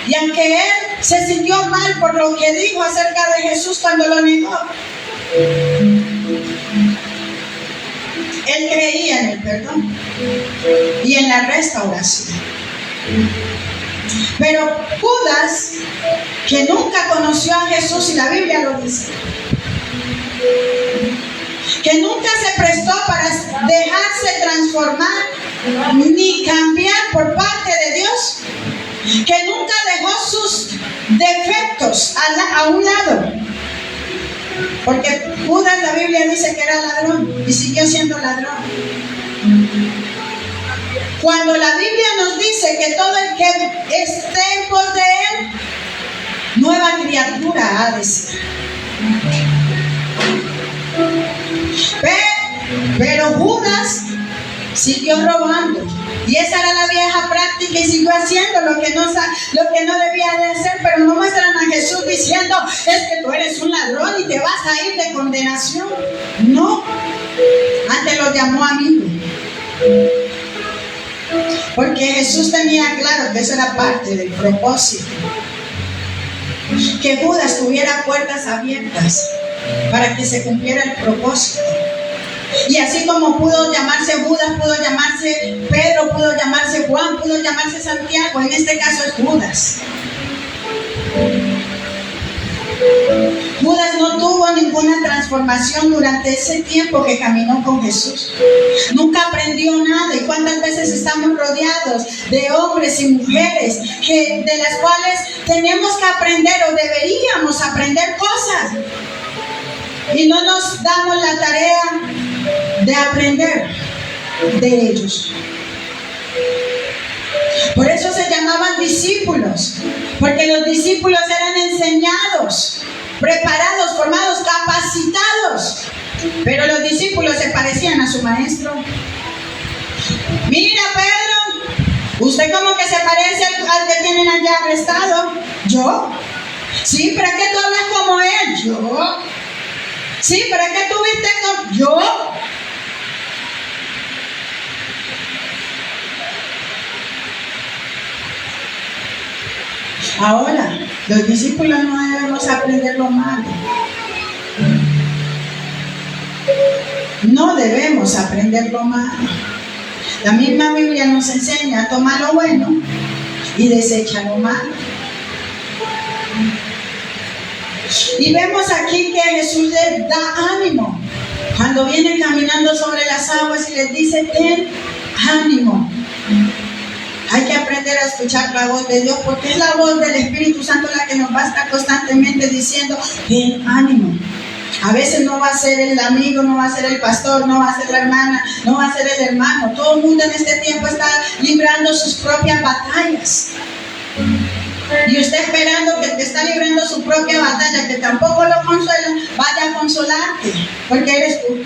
Y aunque él se sintió mal por lo que dijo acerca de Jesús cuando lo negó, él creía en el perdón y en la restauración. Pero Judas, que nunca conoció a Jesús, y la Biblia lo dice, que nunca se prestó para dejarse transformar ni cambiar por parte de Dios, que nunca dejó sus defectos a un lado, porque Judas, la Biblia dice que era ladrón y siguió siendo ladrón. Cuando la Biblia nos dice que todo el que esté en pos de él, nueva criatura ha de ser. Pero Judas siguió robando, y esa era la vieja práctica, y siguió haciendo lo que no debía de hacer. Pero no muestran a Jesús diciendo, es que tú eres un ladrón y te vas a ir de condenación. No, antes lo llamó amigo, porque Jesús tenía claro que eso era parte del propósito, que Judas tuviera puertas abiertas para que se cumpliera el propósito. Y así como pudo llamarse Judas, pudo llamarse Pedro, pudo llamarse Juan, pudo llamarse Santiago, en este caso es Judas. Judas no tuvo ninguna transformación durante ese tiempo que caminó con Jesús. Nunca aprendió nada. ¿Y cuántas veces estamos rodeados de hombres y mujeres de las cuales tenemos que aprender o deberíamos aprender cosas? Y no nos damos la tarea de aprender de ellos. Por eso se llamaban discípulos, porque los discípulos eran enseñados, preparados, formados, capacitados Pero los discípulos se parecían a su maestro. Mira, Pedro, usted como que se parece al que tienen allá arrestado. ¿Yo? Sí, pero es que tú hablas como él. ¿Yo? Sí, pero es que tú viste como yo. Ahora, los discípulos no debemos aprender lo malo. No debemos aprender lo malo. La misma Biblia nos enseña a tomar lo bueno y desecha lo malo. Y vemos aquí que Jesús les da ánimo cuando viene caminando sobre las aguas y les dice: ten ánimo. Hay que aprender a escuchar la voz de Dios, porque es la voz del Espíritu Santo la que nos va a estar constantemente diciendo: ten ánimo. A veces no va a ser el amigo, no va a ser el pastor, no va a ser la hermana, no va a ser el hermano. Todo el mundo en este tiempo está librando sus propias batallas. Y usted esperando que el que está librando su propia batalla, que tampoco lo consuela, vaya a consolarte, porque eres tú.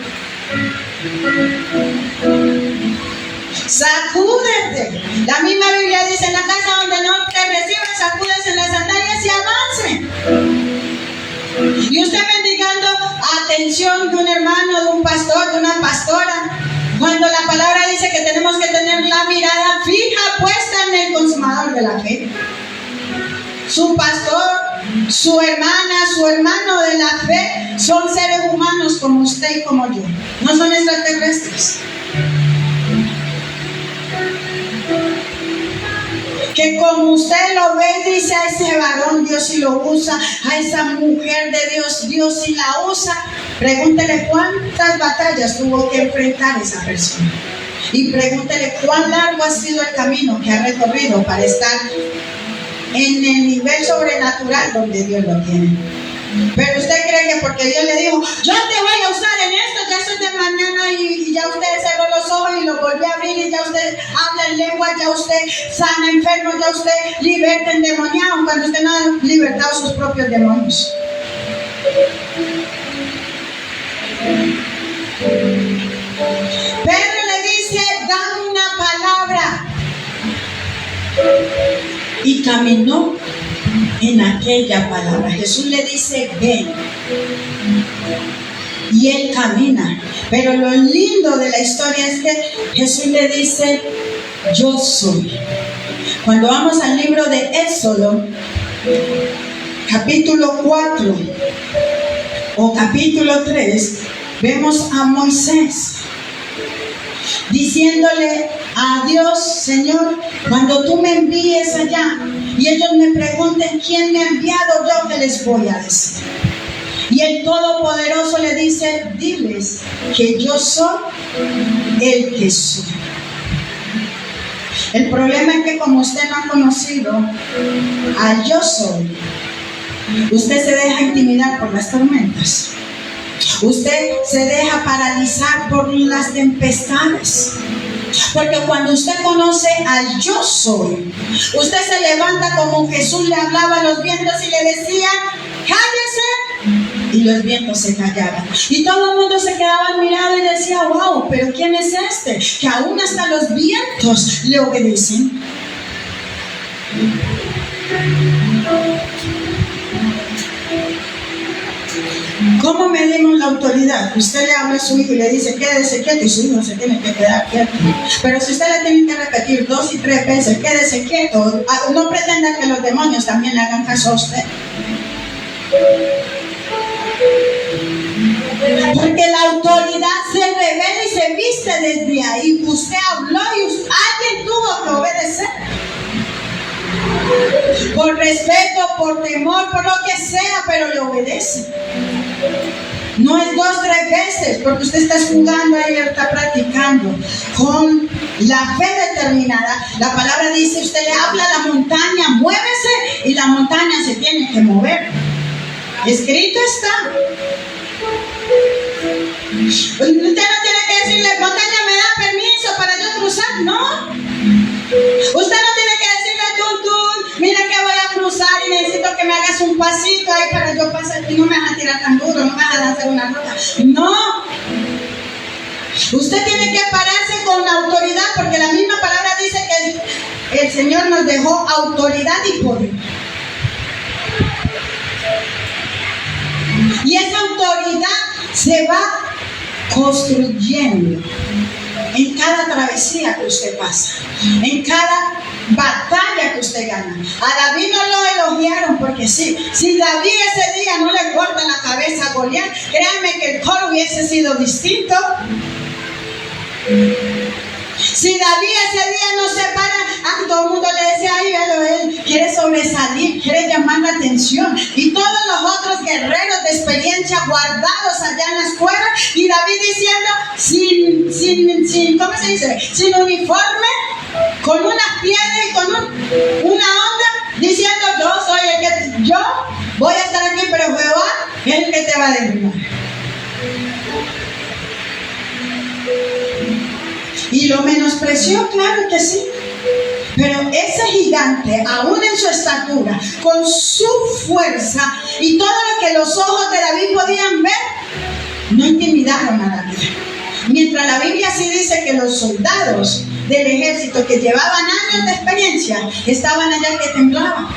Sacúdete. La misma Biblia dice: en la casa donde no te reciban, sacúdese las sandalias y avance. Y usted mendigando atención de un hermano, de un pastor, de una pastora, cuando la palabra dice que tenemos que tener la mirada fija puesta en el consumador de la fe. Su pastor, su hermana, su hermano de la fe son seres humanos como usted y como yo. No son extraterrestres. Que como usted lo ve, dice: a ese varón Dios sí lo usa, a esa mujer de Dios, Dios sí la usa. Pregúntele cuántas batallas tuvo que enfrentar esa persona. Y pregúntele cuán largo ha sido el camino que ha recorrido para estar en el nivel sobrenatural donde Dios lo tiene. Pero usted cree que porque Dios le dijo: yo te voy a usar en esto, ya eso es de mañana, y ya usted cerró los ojos y lo volvió a abrir, y ya usted habla en lengua, ya usted sana enfermos, ya usted liberta endemoniado, cuando usted no ha libertado sus propios demonios. Pedro le dice: dame una palabra. Y caminó en aquella palabra. Jesús le dice: ven. Y él camina. Pero lo lindo de la historia es que Jesús le dice: yo soy. Cuando vamos al libro de Éxodo, capítulo 4 o capítulo 3, vemos a Moisés diciéndole a Dios: Señor, cuando tú me envíes allá y ellos me pregunten quién me ha enviado, yo te les voy a decir. Y el Todopoderoso le dice: diles que yo soy el que soy. El problema es que como usted no ha conocido al yo soy, usted se deja intimidar por las tormentas. Usted se deja paralizar por las tempestades. Porque cuando usted conoce al yo soy, usted se levanta como Jesús le hablaba a los vientos y le decía: cállese, y los vientos se callaban. Y todo el mundo se quedaba mirando y decía: wow, pero ¿quién es este? Que aún hasta los vientos le obedecen. ¿Cómo medimos la autoridad? Usted le habla a su hijo y le dice: quédese quieto, y su hijo se tiene que quedar quieto. Pero si usted le tiene que repetir 2 y 3 veces: quédese quieto, no pretenda que los demonios también le hagan caso a usted. Porque la autoridad se revela y se viste desde ahí. Usted habló y alguien tuvo que obedecer. Por respeto, por temor, por lo que sea, pero le obedece. No es 2, 3 veces, porque usted está jugando ahí, está practicando. Con la fe determinada, la palabra dice: usted le habla a la montaña, muévese, y la montaña se tiene que mover. Escrito está. Usted no tiene que decirle: montaña, ¿me da permiso para yo cruzar? No. Usted no tiene que decirle: tú, mira que voy a cruzar y necesito que me hagas un pasito ahí para yo pasar, y no me vas a tirar tan duro, no me vas a hacer una ruta. No. Usted tiene que pararse con autoridad, porque la misma palabra dice que el Señor nos dejó autoridad y poder. Y esa autoridad se va construyendo en cada travesía que usted pasa, en cada batalla que usted gana. A David no lo elogiaron porque sí. Si David ese día no le corta la cabeza a Goliat, créanme que el coro hubiese sido distinto. Si David ese día no se para, todo el mundo le decía, ay, él quiere sobresalir, quiere llamar la atención. Y todos los otros guerreros de experiencia guardados allá en las cuevas, y David diciendo, sin ¿cómo se dice? Sin uniforme, con una piedra y con una onda, diciendo, yo voy a estar aquí, pero Jehová es el que te va a derribar. Y lo menospreció, claro que sí. Pero ese gigante, aún en su estatura, con su fuerza y todo lo que los ojos de David podían ver, no intimidaron a David. Mientras la Biblia sí dice que los soldados del ejército que llevaban años de experiencia estaban allá que temblaban.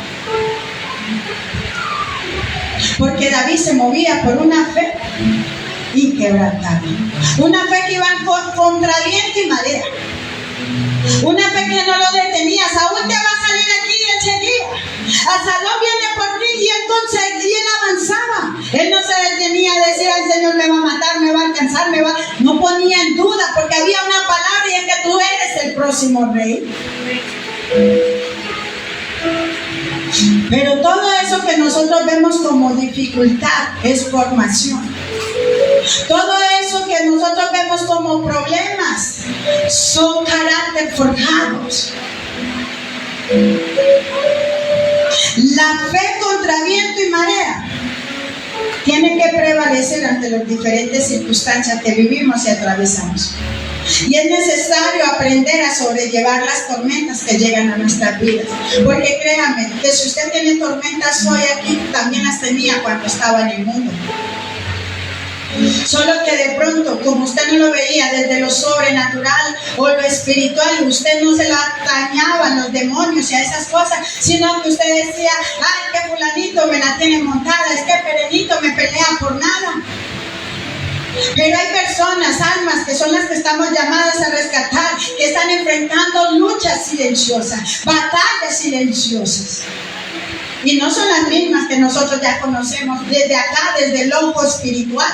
Porque David se movía por una fe inquebrantable, una fe que iba contra viento y marea, una fe que no lo detenía. Saúl te va a salir aquí enseguida, Absalón viene por ti, y entonces él avanzaba. Él no se detenía a decir, el Señor me va a matar, me va a alcanzar, no ponía en duda, porque había una palabra, y es que tú eres el próximo rey. Pero todo eso que nosotros vemos como dificultad es formación. Todo eso que nosotros vemos como problemas son carácter forjados. La fe contra viento y marea tiene que prevalecer ante las diferentes circunstancias que vivimos y atravesamos. Y es necesario aprender a sobrellevar las tormentas que llegan a nuestras vidas. Porque créame, que si usted tiene tormentas hoy aquí, también las tenía cuando estaba en el mundo. Solo que de pronto, como usted no lo veía desde lo sobrenatural o lo espiritual, usted no se lo atañaba a los demonios y a esas cosas, sino que usted decía, ay, que fulanito me la tiene montada, es que perenito me pelea por nada. Pero hay personas, almas, que son las que estamos llamadas a rescatar, que están enfrentando luchas silenciosas, batallas silenciosas. Y no son las mismas que nosotros ya conocemos desde acá, desde el ojo espiritual.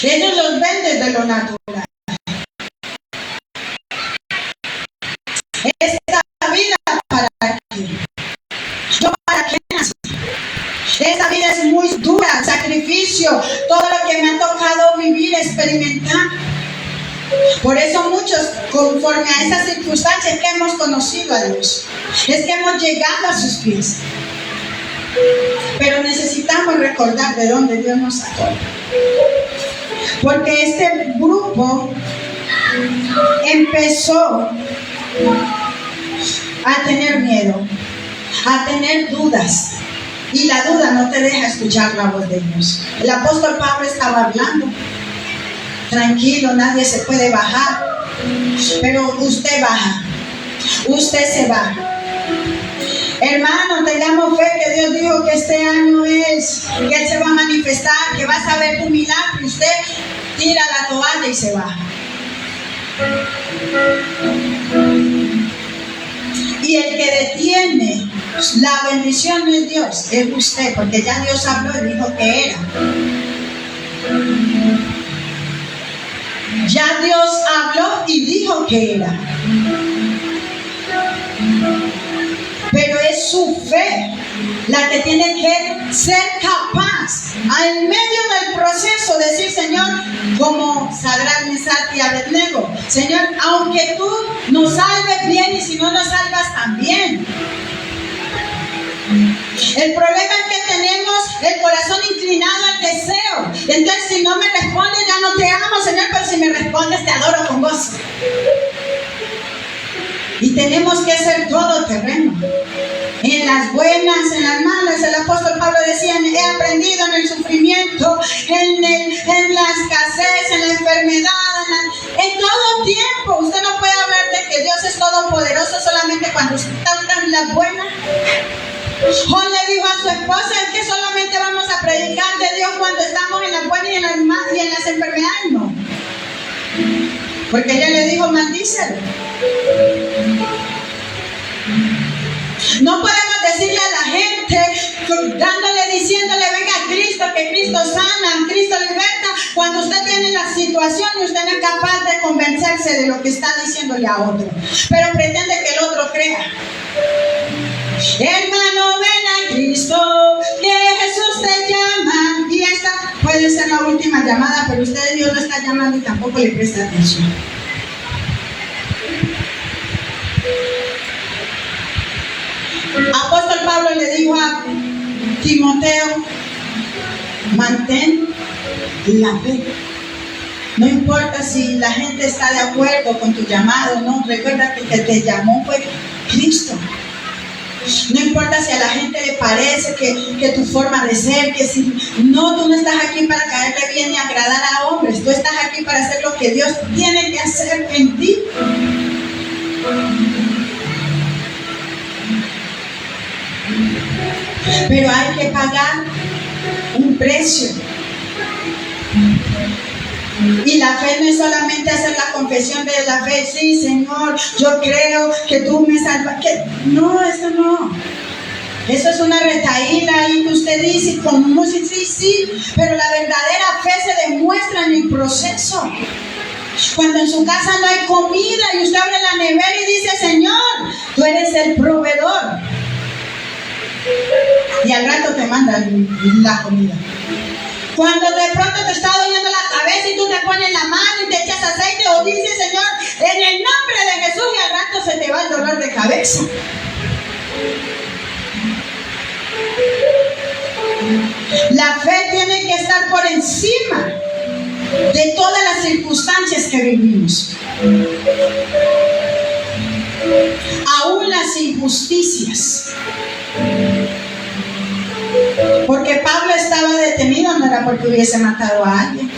Ellos los ven desde lo natural. Esta vida, ¿para qué? ¿Yo para qué nací? Esta vida es muy dura, sacrificio, todo lo que me ha tocado vivir, experimentar. Por eso muchos, conforme a esas circunstancias que hemos conocido a Dios, es que hemos llegado a sus pies. Pero necesitamos recordar de dónde Dios nos sacó. Porque este grupo empezó a tener miedo, a tener dudas. Y la duda no te deja escuchar la voz de Dios. El apóstol Pablo estaba hablando. Tranquilo, nadie se puede bajar. Pero usted baja. Usted se baja. Hermano, tengamos fe que Dios dijo que este año es, que Él se va a manifestar, que vas a ver un milagro. Usted tira la toalla y se baja. Y el que detiene la bendición no es Dios, es usted, porque ya Dios habló y dijo que era. Ya Dios habló y dijo que era. Pero es su fe la que tiene que ser capaz, en medio del proceso, decir, Señor, como Sadrach, Mesach y Abednego, Señor, aunque tú nos salves bien, y si no nos salvas también. El problema es que tenemos el corazón inclinado al deseo. Entonces, si no me respondes, ya no te amo, Señor, pero si me respondes, te adoro con gozo. Y tenemos que ser todo terreno. En las buenas, en las malas, el apóstol Pablo decía, he aprendido en el sufrimiento, en la escasez, en la enfermedad, en todo tiempo. Usted no puede hablar de que Dios es todopoderoso solamente cuando usted está en las buenas. Juan le dijo a su esposa, es que solamente vamos a predicar de Dios cuando estamos en las buenas y en las enfermedades. No, porque ella le dijo, maldícelo. No podemos decirle a la gente, diciéndole, venga a Cristo, que Cristo sana, Cristo liberta, cuando usted tiene la situación y usted no es capaz de convencerse de lo que está diciéndole a otro, pero pretende que el otro crea. Hermano, ven a Cristo, que Jesús te llama. Y esta puede ser la última llamada, pero usted Dios lo está llamando y tampoco le presta atención. Apóstol Pablo le dijo a Timoteo, mantén la fe. No importa si la gente está de acuerdo con tu llamado, no, recuerda que el que te llamó fue Cristo. No importa si a la gente le parece que tu forma de ser, que si no, tú no estás aquí para caerle bien y agradar a hombres, tú estás aquí para hacer lo que Dios tiene que hacer en ti. Pero hay que pagar un precio. Y la fe no es solamente hacer la confesión de la fe. Sí, Señor, yo creo que tú me salvas. No, eso no. Eso es una retahíla ahí que usted dice, como sí, pero la verdadera fe se demuestra en el proceso. Cuando en su casa no hay comida y usted abre la nevera y dice, Señor, tú eres el proveedor. Y al rato te mandan la comida. Cuando de pronto te está doliendo la cabeza y tú te pones la mano y te echas aceite o dices, Señor, en el nombre de Jesús, y al rato se te va el dolor de cabeza. La fe tiene que estar por encima de todas las circunstancias que vivimos. Aún las injusticias. Porque Pablo estaba detenido, no era porque hubiese matado a alguien,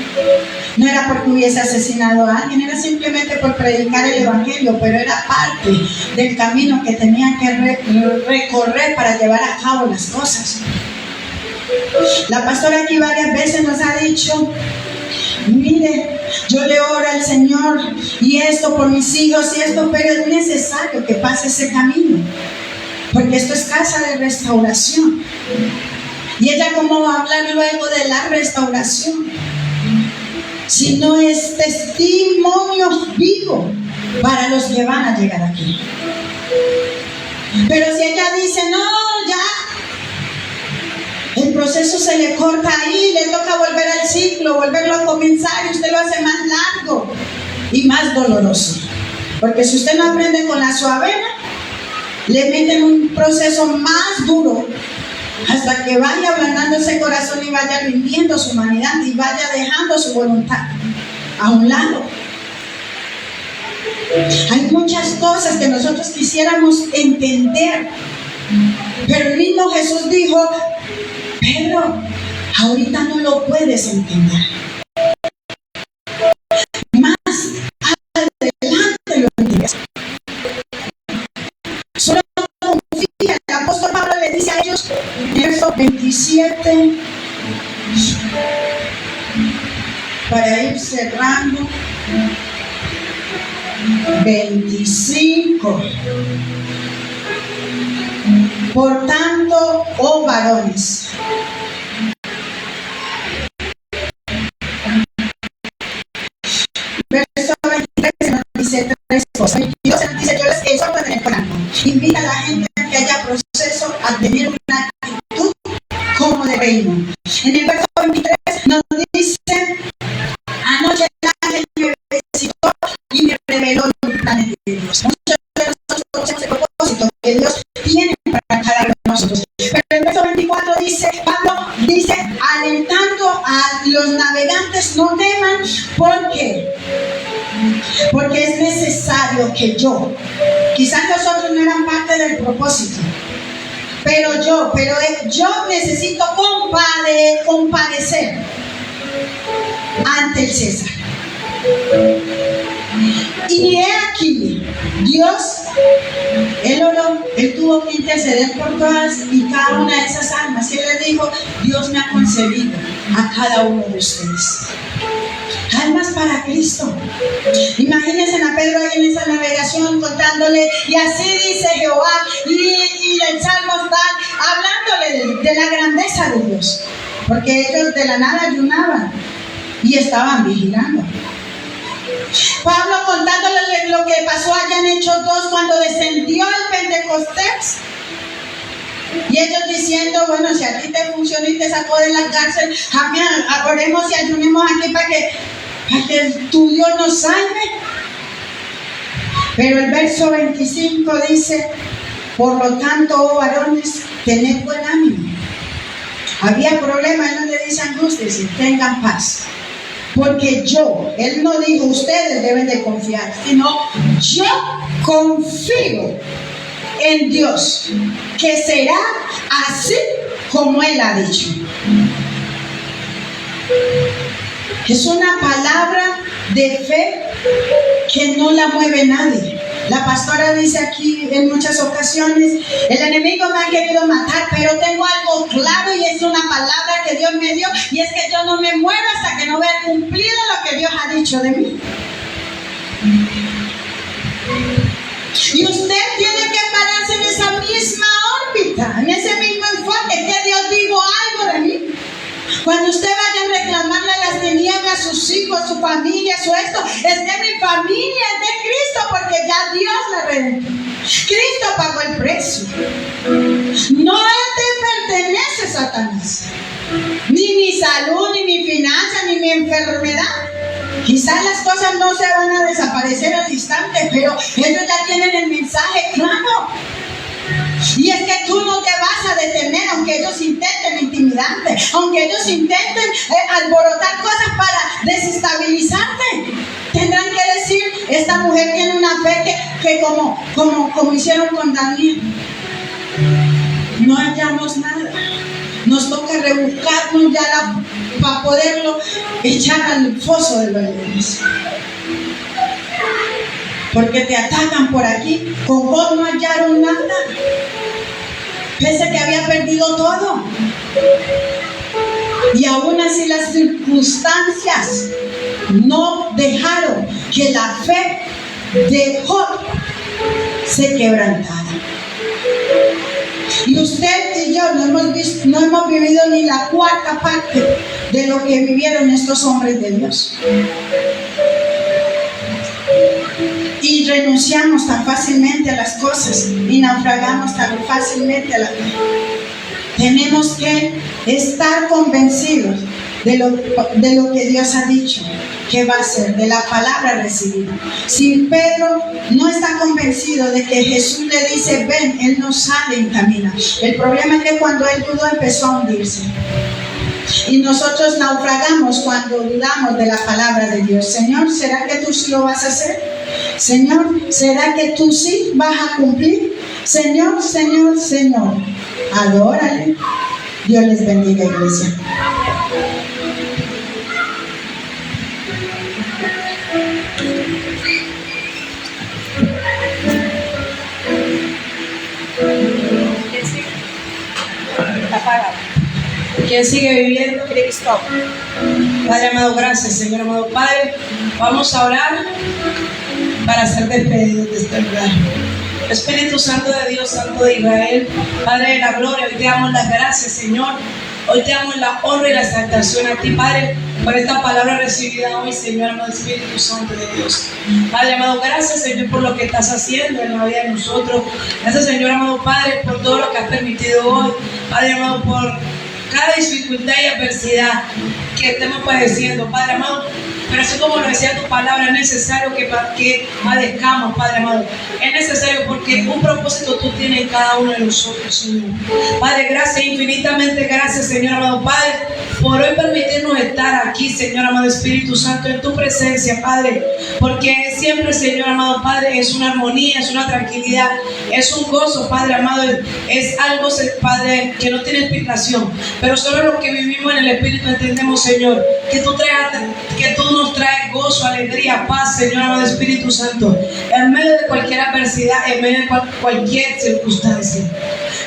no era porque hubiese asesinado a alguien, era simplemente por predicar el evangelio, pero era parte del camino que tenía que recorrer para llevar a cabo las cosas. La pastora aquí varias veces nos ha dicho, mire, yo le oro al Señor y esto por mis hijos y esto, pero es necesario que pase ese camino, porque esto es casa de restauración. Y ella, ¿cómo va a hablar luego de la restauración? Si no es testimonio vivo para los que van a llegar aquí. Pero si ella dice, no, ya, el proceso se le corta ahí, le toca volver al ciclo, volverlo a comenzar, y usted lo hace más largo y más doloroso. Porque si usted no aprende con la suavena, le meten un proceso más duro hasta que vaya ablandando ese corazón y vaya rindiendo su humanidad y vaya dejando su voluntad a un lado. Hay muchas cosas que nosotros quisiéramos entender, pero el mismo Jesús dijo, Pedro, ahorita no lo puedes entender. Más adelante lo entiendes. Solo confía. El apóstol Pablo le dice a ellos, verso 27, para ir cerrando, 25. Por tanto, oh varones, verso 23 nos dice tres cosas. 22 nos dice, yo les exhorto en el corazón, invita a la gente a que haya proceso a tener una actitud como de reino. En el verso 23 nos dice, anoche el ángel me visitó y me reveló los planes de Dios. Muchos de nosotros conocemos el propósito que Dios tiene para cada uno de nosotros. Pero el verso 24 dice, Pablo dice, alentando a los navegantes, no teman, porque es necesario que yo, quizás nosotros no eran parte del propósito, pero yo necesito comparecer ante el César. Y he aquí, Dios, Él oró, Él tuvo que interceder por todas y cada una de esas almas. Y Él les dijo, Dios me ha concebido a cada uno de ustedes. Almas para Cristo. Imagínense a Pedro ahí en esa navegación contándole, y así dice Jehová, y el Salmo está hablándole de la grandeza de Dios, porque ellos de la nada ayunaban y estaban vigilando. Pablo contándole lo que pasó allá en Hechos 2 cuando descendió el Pentecostés. Y ellos diciendo, bueno, si a ti te funcionó y te sacó de la cárcel, oremos y ayunemos aquí para que tu Dios nos salve. Pero el verso 25 dice, por lo tanto, oh varones, tened buen ánimo. Había problema, Él no le dice angusties, tengan paz. Porque Él no dijo, ustedes deben de confiar, sino yo confío en Dios, que será así como Él ha dicho. Es una palabra de fe que no la mueve nadie. La pastora dice aquí en muchas ocasiones, el enemigo me ha querido matar, pero tengo algo claro y es una palabra que Dios me dio, y es que yo no me muero hasta que no vea cumplido lo que Dios ha dicho de mí. Y usted tiene que pararse en esa misma órbita, en ese mismo enfoque, que Dios dijo algo de mí. Cuando usted vaya a reclamarle a las tinieblas, a sus hijos, a su familia, a su esto, es que mi familia es de Cristo, porque ya Dios la redimió. Cristo pagó el precio. No te pertenece, Satanás. Ni mi salud, ni mi finanza, ni mi enfermedad. Quizás las cosas no se van a desaparecer al instante, pero ellos ya tienen el mensaje claro. Y es que tú no te vas a detener, aunque ellos intenten intimidarte, aunque ellos intenten alborotar cosas para desestabilizarte. Tendrán que decir, esta mujer tiene una fe que como hicieron con Daniel, no hallamos nada. Nos toca rebuscarnos ya para poderlo echar al foso de los leones. Porque te atacan por aquí. Con vos no hallaron nada. Pese que había perdido todo. Y aún así las circunstancias no dejaron que la fe de Job se quebrantara. Y usted y yo no hemos vivido ni la cuarta parte de lo que vivieron estos hombres de Dios. Y renunciamos tan fácilmente a las cosas y naufragamos tan fácilmente a la fe. Tenemos que estar convencidos de lo que Dios ha dicho que va a hacer, de la palabra recibida. Si Pedro no está convencido de que Jesús le dice ven, él no sale en camino. El problema es que cuando él dudó empezó a hundirse. Y nosotros naufragamos cuando dudamos de la palabra de Dios. Señor, ¿será que tú sí lo vas a hacer? Señor, ¿será que tú sí vas a cumplir? Señor, Señor, Señor. Adórale. Dios les bendiga, iglesia.
¿Quién sigue viviendo? Cristo. Padre amado, gracias, Señor amado Padre. Vamos a orar para ser despedidos de este lugar. Espíritu Santo de Dios, Santo de Israel, Padre de la gloria, hoy te damos las gracias, Señor. Hoy te damos la honra y la exaltación a ti, Padre, por esta palabra recibida hoy, Señor amado Espíritu Santo de Dios. Padre amado, gracias, Señor, por lo que estás haciendo en la vida de nosotros. Gracias, Señor amado Padre, por todo lo que has permitido hoy. Padre amado, por cada dificultad y adversidad que estemos padeciendo. Padre amado, Pero así como lo decía tu palabra, es necesario que padezcamos, Padre amado. Es necesario porque un propósito tú tienes en cada uno de nosotros, Señor. Padre, gracias, infinitamente gracias, Señor amado. Padre, por hoy permitirnos estar aquí, Señor amado Espíritu Santo, en tu presencia, Padre. Porque siempre, Señor amado Padre, es una armonía, es una tranquilidad, es un gozo, Padre amado. Es algo, Padre, que no tiene explicación. Pero solo los que vivimos en el Espíritu entendemos, Señor, que tú nos traes gozo, alegría, paz, Señor amado Espíritu Santo, en medio de cualquier adversidad, en medio de cualquier circunstancia.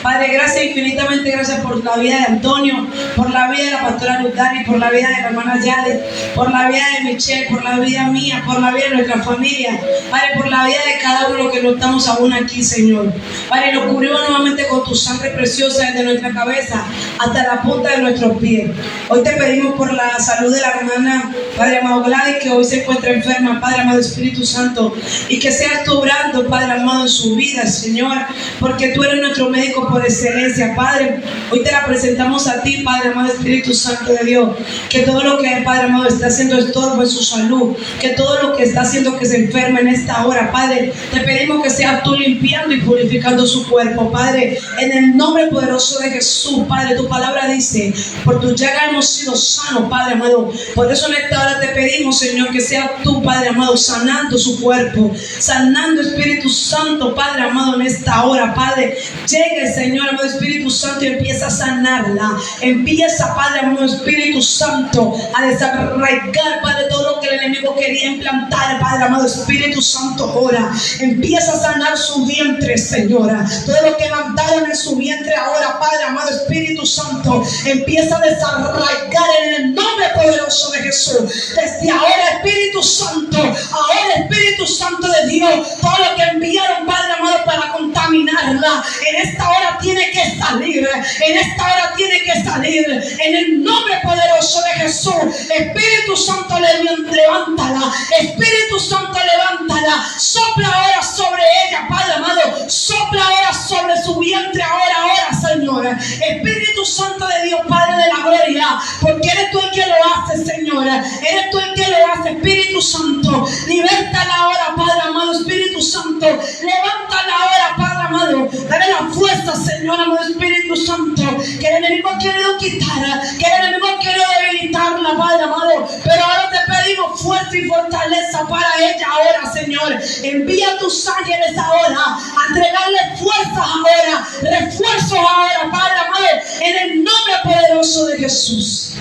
Padre, gracias, infinitamente gracias por la vida de Antonio, por la vida de la pastora Lutari, por la vida de la hermana Yade, por la vida de Michelle, por la vida mía, por la vida de nuestra familia. Padre, por la vida de cada uno de los que no estamos aún aquí, Señor. Padre, nos cubrimos nuevamente con tu sangre preciosa desde nuestra cabeza hasta la punta de nuestros pies. Hoy te pedimos por la salud de la hermana, Padre amado Gladys, que hoy se encuentra enferma, Padre amado Espíritu Santo, y que seas tú obrando, Padre amado, en su vida, Señor, porque tú eres nuestro médico por excelencia, Padre. Hoy te la presentamos a ti, Padre amado Espíritu Santo de Dios, que todo lo que, Padre amado, está haciendo estorbo en su salud, que todo lo que está haciendo que se enferme en esta hora, Padre, te pedimos que seas tú limpiando y purificando su cuerpo, Padre, en el nombre poderoso de Jesús. Padre, tu palabra dice, por tu llaga hemos sido sanos, Padre amado. Por eso en esta hora te pedimos, Señor, que seas tú, Padre amado, sanando su cuerpo, sanando, Espíritu Santo, Padre amado, en esta hora, Padre. Llegue, Señor amado Espíritu Santo, y empieza a sanarla. Empieza, Padre amado Espíritu Santo, a desarraigar, Padre, todo lo que el enemigo quería implantar, Padre amado Espíritu Santo, ahora. Empieza a sanar su vientre, Señora. Todo lo que mandaron en su vientre ahora, Padre amado Espíritu Santo, empieza a desarraigar en el nombre poderoso de Jesús. Desde ahora, Espíritu Santo, ahora, Espíritu Santo de Dios, todo lo que enviaron, Padre amado, para contaminarla, en esta hora tiene que salir, en esta hora tiene que salir, en el nombre poderoso de Jesús. Espíritu Santo, levántala, Espíritu Santo, levántala, sopla ahora sobre ella, Padre amado, sopla ahora sobre su vientre, ahora, Señor. Espíritu Santo de Dios, Padre de la gloria, porque eres tú el que lo hace, Señor, eres tú el que lo hace, Espíritu Santo. Libertala ahora, Padre amado, Espíritu Santo, levántala ahora, Padre amado, dale la fuerza, Señor amado, Espíritu Santo, que el enemigo ha querido quitar, que el enemigo ha querido debilitarla, Padre amado, pero ahora te pedimos fuerza y fortaleza para ella ahora, Señor. Envía tus ángeles ahora a entregarle fuerzas ahora, refuerzos ahora, Padre amado, en el nombre poderoso de Jesús.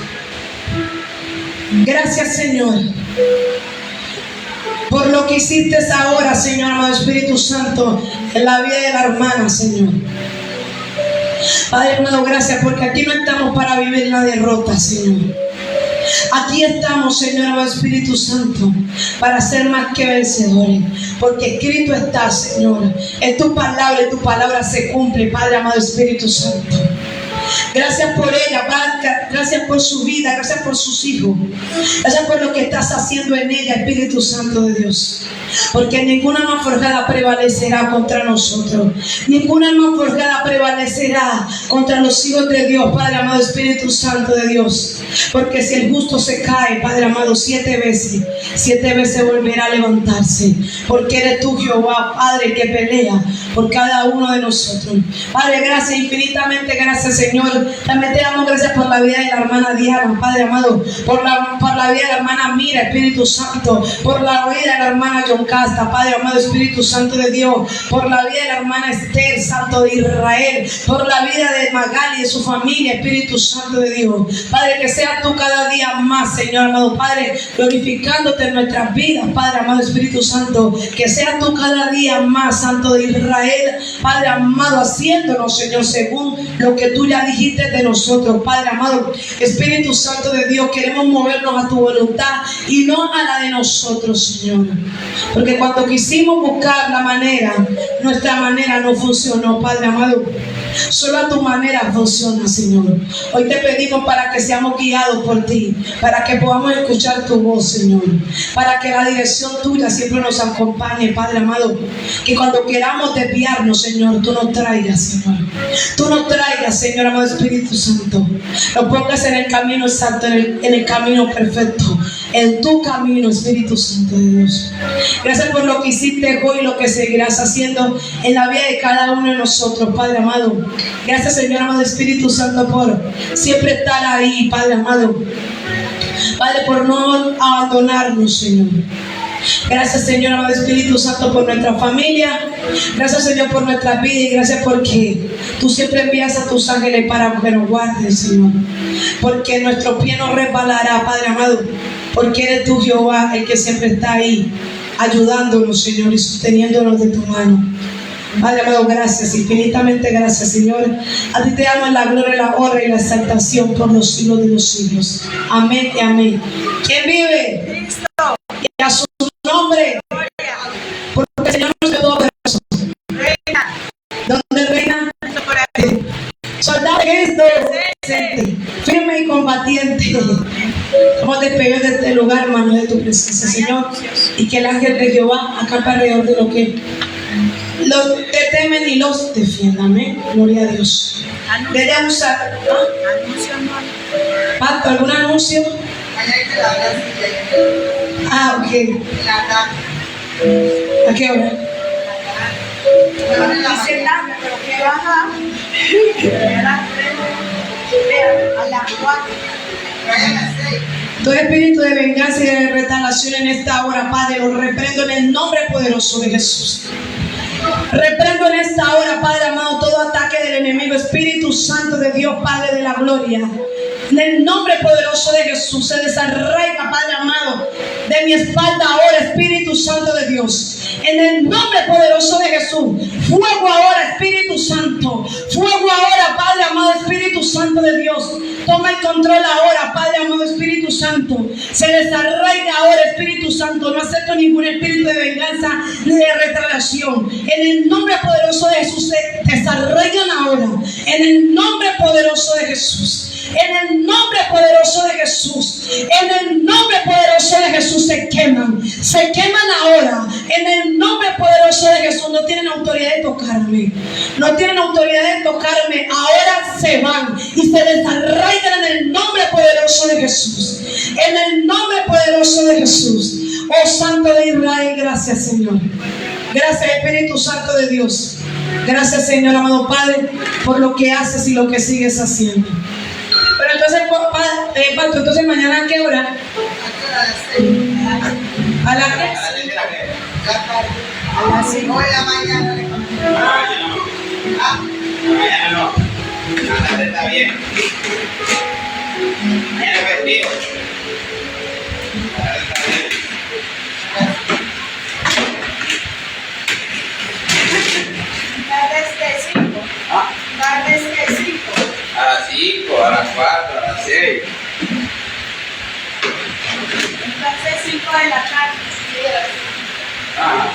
Gracias, Señor, por lo que hiciste ahora, Señor amado Espíritu Santo, en la vida de la hermana, Señor. Padre amado, gracias, porque aquí no estamos para vivir la derrota, Señor. Aquí estamos, Señor amado Espíritu Santo, para ser más que vencedores, porque escrito está, Señor, en tu palabra, y tu palabra se cumple, Padre amado Espíritu Santo. Gracias por ella, Padre, gracias por su vida, gracias por sus hijos, gracias por lo que estás haciendo en ella, Espíritu Santo de Dios, porque ninguna arma forjada prevalecerá contra nosotros, ninguna arma forjada prevalecerá contra los hijos de Dios, Padre amado Espíritu Santo de Dios, porque si el justo se cae, Padre amado, 7 veces volverá a levantarse, porque eres tú, Jehová, Padre, que pelea por cada uno de nosotros. Padre, gracias, infinitamente gracias, Señor. También te damos gracias por la vida de la hermana Diana, Padre amado, por la vida de la hermana Mira, Espíritu Santo, por la vida de la hermana Yoncasta, Padre amado, Espíritu Santo de Dios, por la vida de la hermana Esther, Santo de Israel, por la vida de Magali y de su familia, Espíritu Santo de Dios. Padre, que seas tú cada día más, Señor amado, Padre, glorificándote en nuestras vidas, Padre amado, Espíritu Santo, que seas tú cada día más, Santo de Israel, Padre amado, haciéndonos, Señor, según lo que tú ya dijiste de nosotros, Padre amado, Espíritu Santo de Dios, queremos movernos a tu voluntad y no a la de nosotros, Señor, porque cuando quisimos buscar la manera, nuestra manera no funcionó, Padre amado. Solo a tu manera funciona, Señor. Hoy te pedimos para que seamos guiados por ti, para que podamos escuchar tu voz, Señor, para que la dirección tuya siempre nos acompañe, Padre amado. Que cuando queramos desviarnos, Señor, tú nos traigas, Señor. Tú nos traigas, Señor amado Espíritu Santo. Nos pongas en el camino exacto, en el camino perfecto. en tu camino, Espíritu Santo de Dios. Gracias por lo que hiciste hoy y lo que seguirás haciendo en la vida de cada uno de nosotros, Padre amado. Gracias, Señor amado Espíritu Santo, por siempre estar ahí, Padre amado. Padre, por no abandonarnos, Señor. Gracias, Señor amado Espíritu Santo, por nuestra familia. Gracias, Señor, por nuestra vida. Y gracias porque tú siempre envías a tus ángeles para que nos guarden, Señor. Porque nuestro pie no resbalará, Padre amado. Porque eres tú, Jehová, el que siempre está ahí, ayudándonos, Señor, y sosteniéndonos de tu mano. Padre amado, gracias, infinitamente gracias, Señor. A ti te damos la gloria, la honra y la exaltación por los siglos de los siglos. Amén y amén. ¿Quién vive?
Cristo.
Y a su nombre. Porque el Señor nos dio poderoso.
Reina.
¿Dónde reina?
Por ahí.
Soldado de Cristo, presente, firme y combatiente. Vamos a despedir de este lugar, hermano, de tu presencia, Señor. Y que el ángel de Jehová acampe alrededor de lo que los te temen y los defiendan. Amén. Gloria a Dios. Deberíamos usar.
Anuncio, amor.
Pato, ¿algún anuncio? Ah, ok. ¿A qué hora?
Dice nada, pero que baja a las 4.
Todo espíritu de venganza y de retaliación en esta hora, Padre, lo reprendo en el nombre poderoso de Jesús. Reprendo en esta hora, Padre amado, todo ataque del enemigo. Espíritu Santo de Dios, Padre de la gloria, en el nombre poderoso de Jesús, se desarraiga, Padre amado, de mi espalda ahora, Espíritu Santo de Dios. En el nombre poderoso de Jesús, fuego ahora, Espíritu Santo. Fuego ahora, Padre amado, Espíritu Santo de Dios. Toma el control ahora, Padre amado, Espíritu Santo. Se desarraiga ahora, Espíritu Santo. No acepto ningún espíritu de venganza ni de retaliación. En el nombre poderoso de Jesús, se desarraigan ahora. En el nombre poderoso de Jesús. En el nombre poderoso de Jesús. En el nombre poderoso de Jesús se queman. Se queman ahora. En el nombre poderoso de Jesús. No tienen autoridad de tocarme. No tienen autoridad de tocarme. Ahora se van y se desarraigan en el nombre poderoso de Jesús. En el nombre poderoso de Jesús. Oh Santo de Israel, gracias, Señor. Gracias, Espíritu Santo de Dios. Gracias, Señor amado Padre, por lo que haces y lo que sigues haciendo. Pero entonces, Pato, entonces mañana ¿a qué hora? ¿A las 3?
A las 5 de la mañana.
Mañana no. Mañana está bien. Mañana es festivo.
¿Tardes que 5?
¿Ah?
¿Tardes que 5?
A las 5, a las 4, a las 6.
Entonces 5 de la tarde.
Ajá.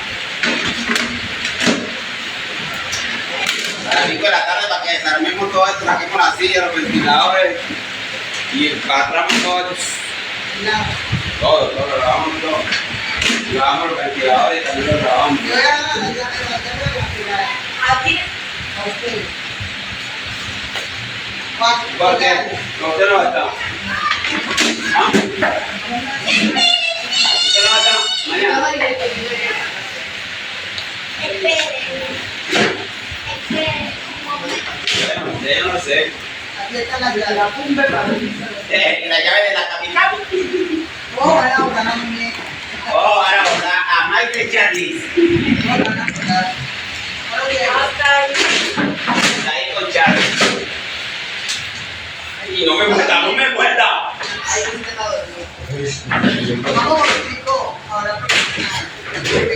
A las 5 de la tarde para que desarmemos todo esto, saquemos las sillas, los ventiladores y encarramos todo esto. Todo, lo lavamos todo. Lavamos los ventiladores y también los lavamos.
Aquí.
¿Por qué? ¿Usted no va a estar? ¿Ah? ¿Usted no va a estar? Mañana. Bueno, yo no sé.
Aquí está la cumbre para
La llave de la capital.
ahora votar a mi
Oh, ahora votar a Michael Charlie. Ahí con Charlie. Y no me cuesta, no me cuesta.
Vamos por pico, ahora
No sé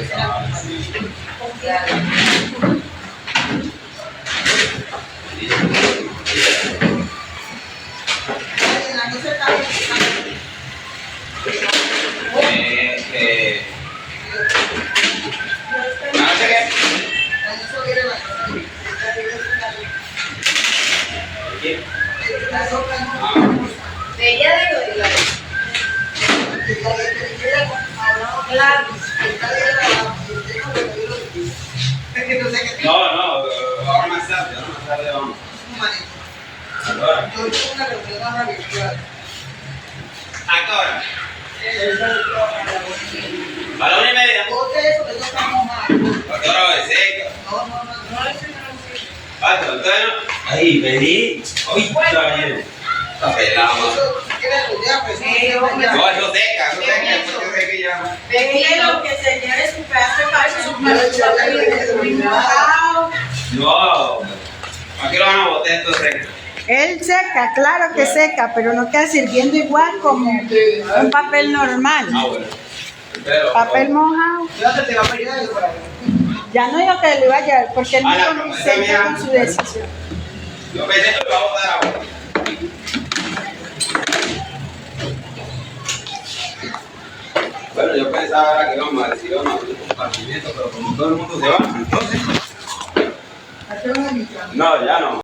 qué. ¿Quién?
de ella de la claro.
No, ahora más tarde vamos. Ahora. ¿A qué hora? ¿A la 1:30?
Bote eso, que no estamos mal.
¿A qué hora va a ser?
No.
Ah, ¿te lo ahí, vení. Uy, está bien. Está pelado.
Eso, créalo ya, pues.
No, eso seca, ya.
Déjelo que se lleve su pedazo de cabeza, su pedazo de mojado.
No. Aquí lo van a botar esto seco.
Él seca, claro que seca, pero no queda sirviendo igual como un papel normal.
Ah, bueno. Pero,
Papel mojado. Ya no digo que le iba a llevar, porque él no
la
consente con su decisión.
yo pensé que lo iba a botar ahora. Bueno, yo pensaba que íbamos a decir un compartimiento, pero como todo el mundo se va, entonces. No, ya no.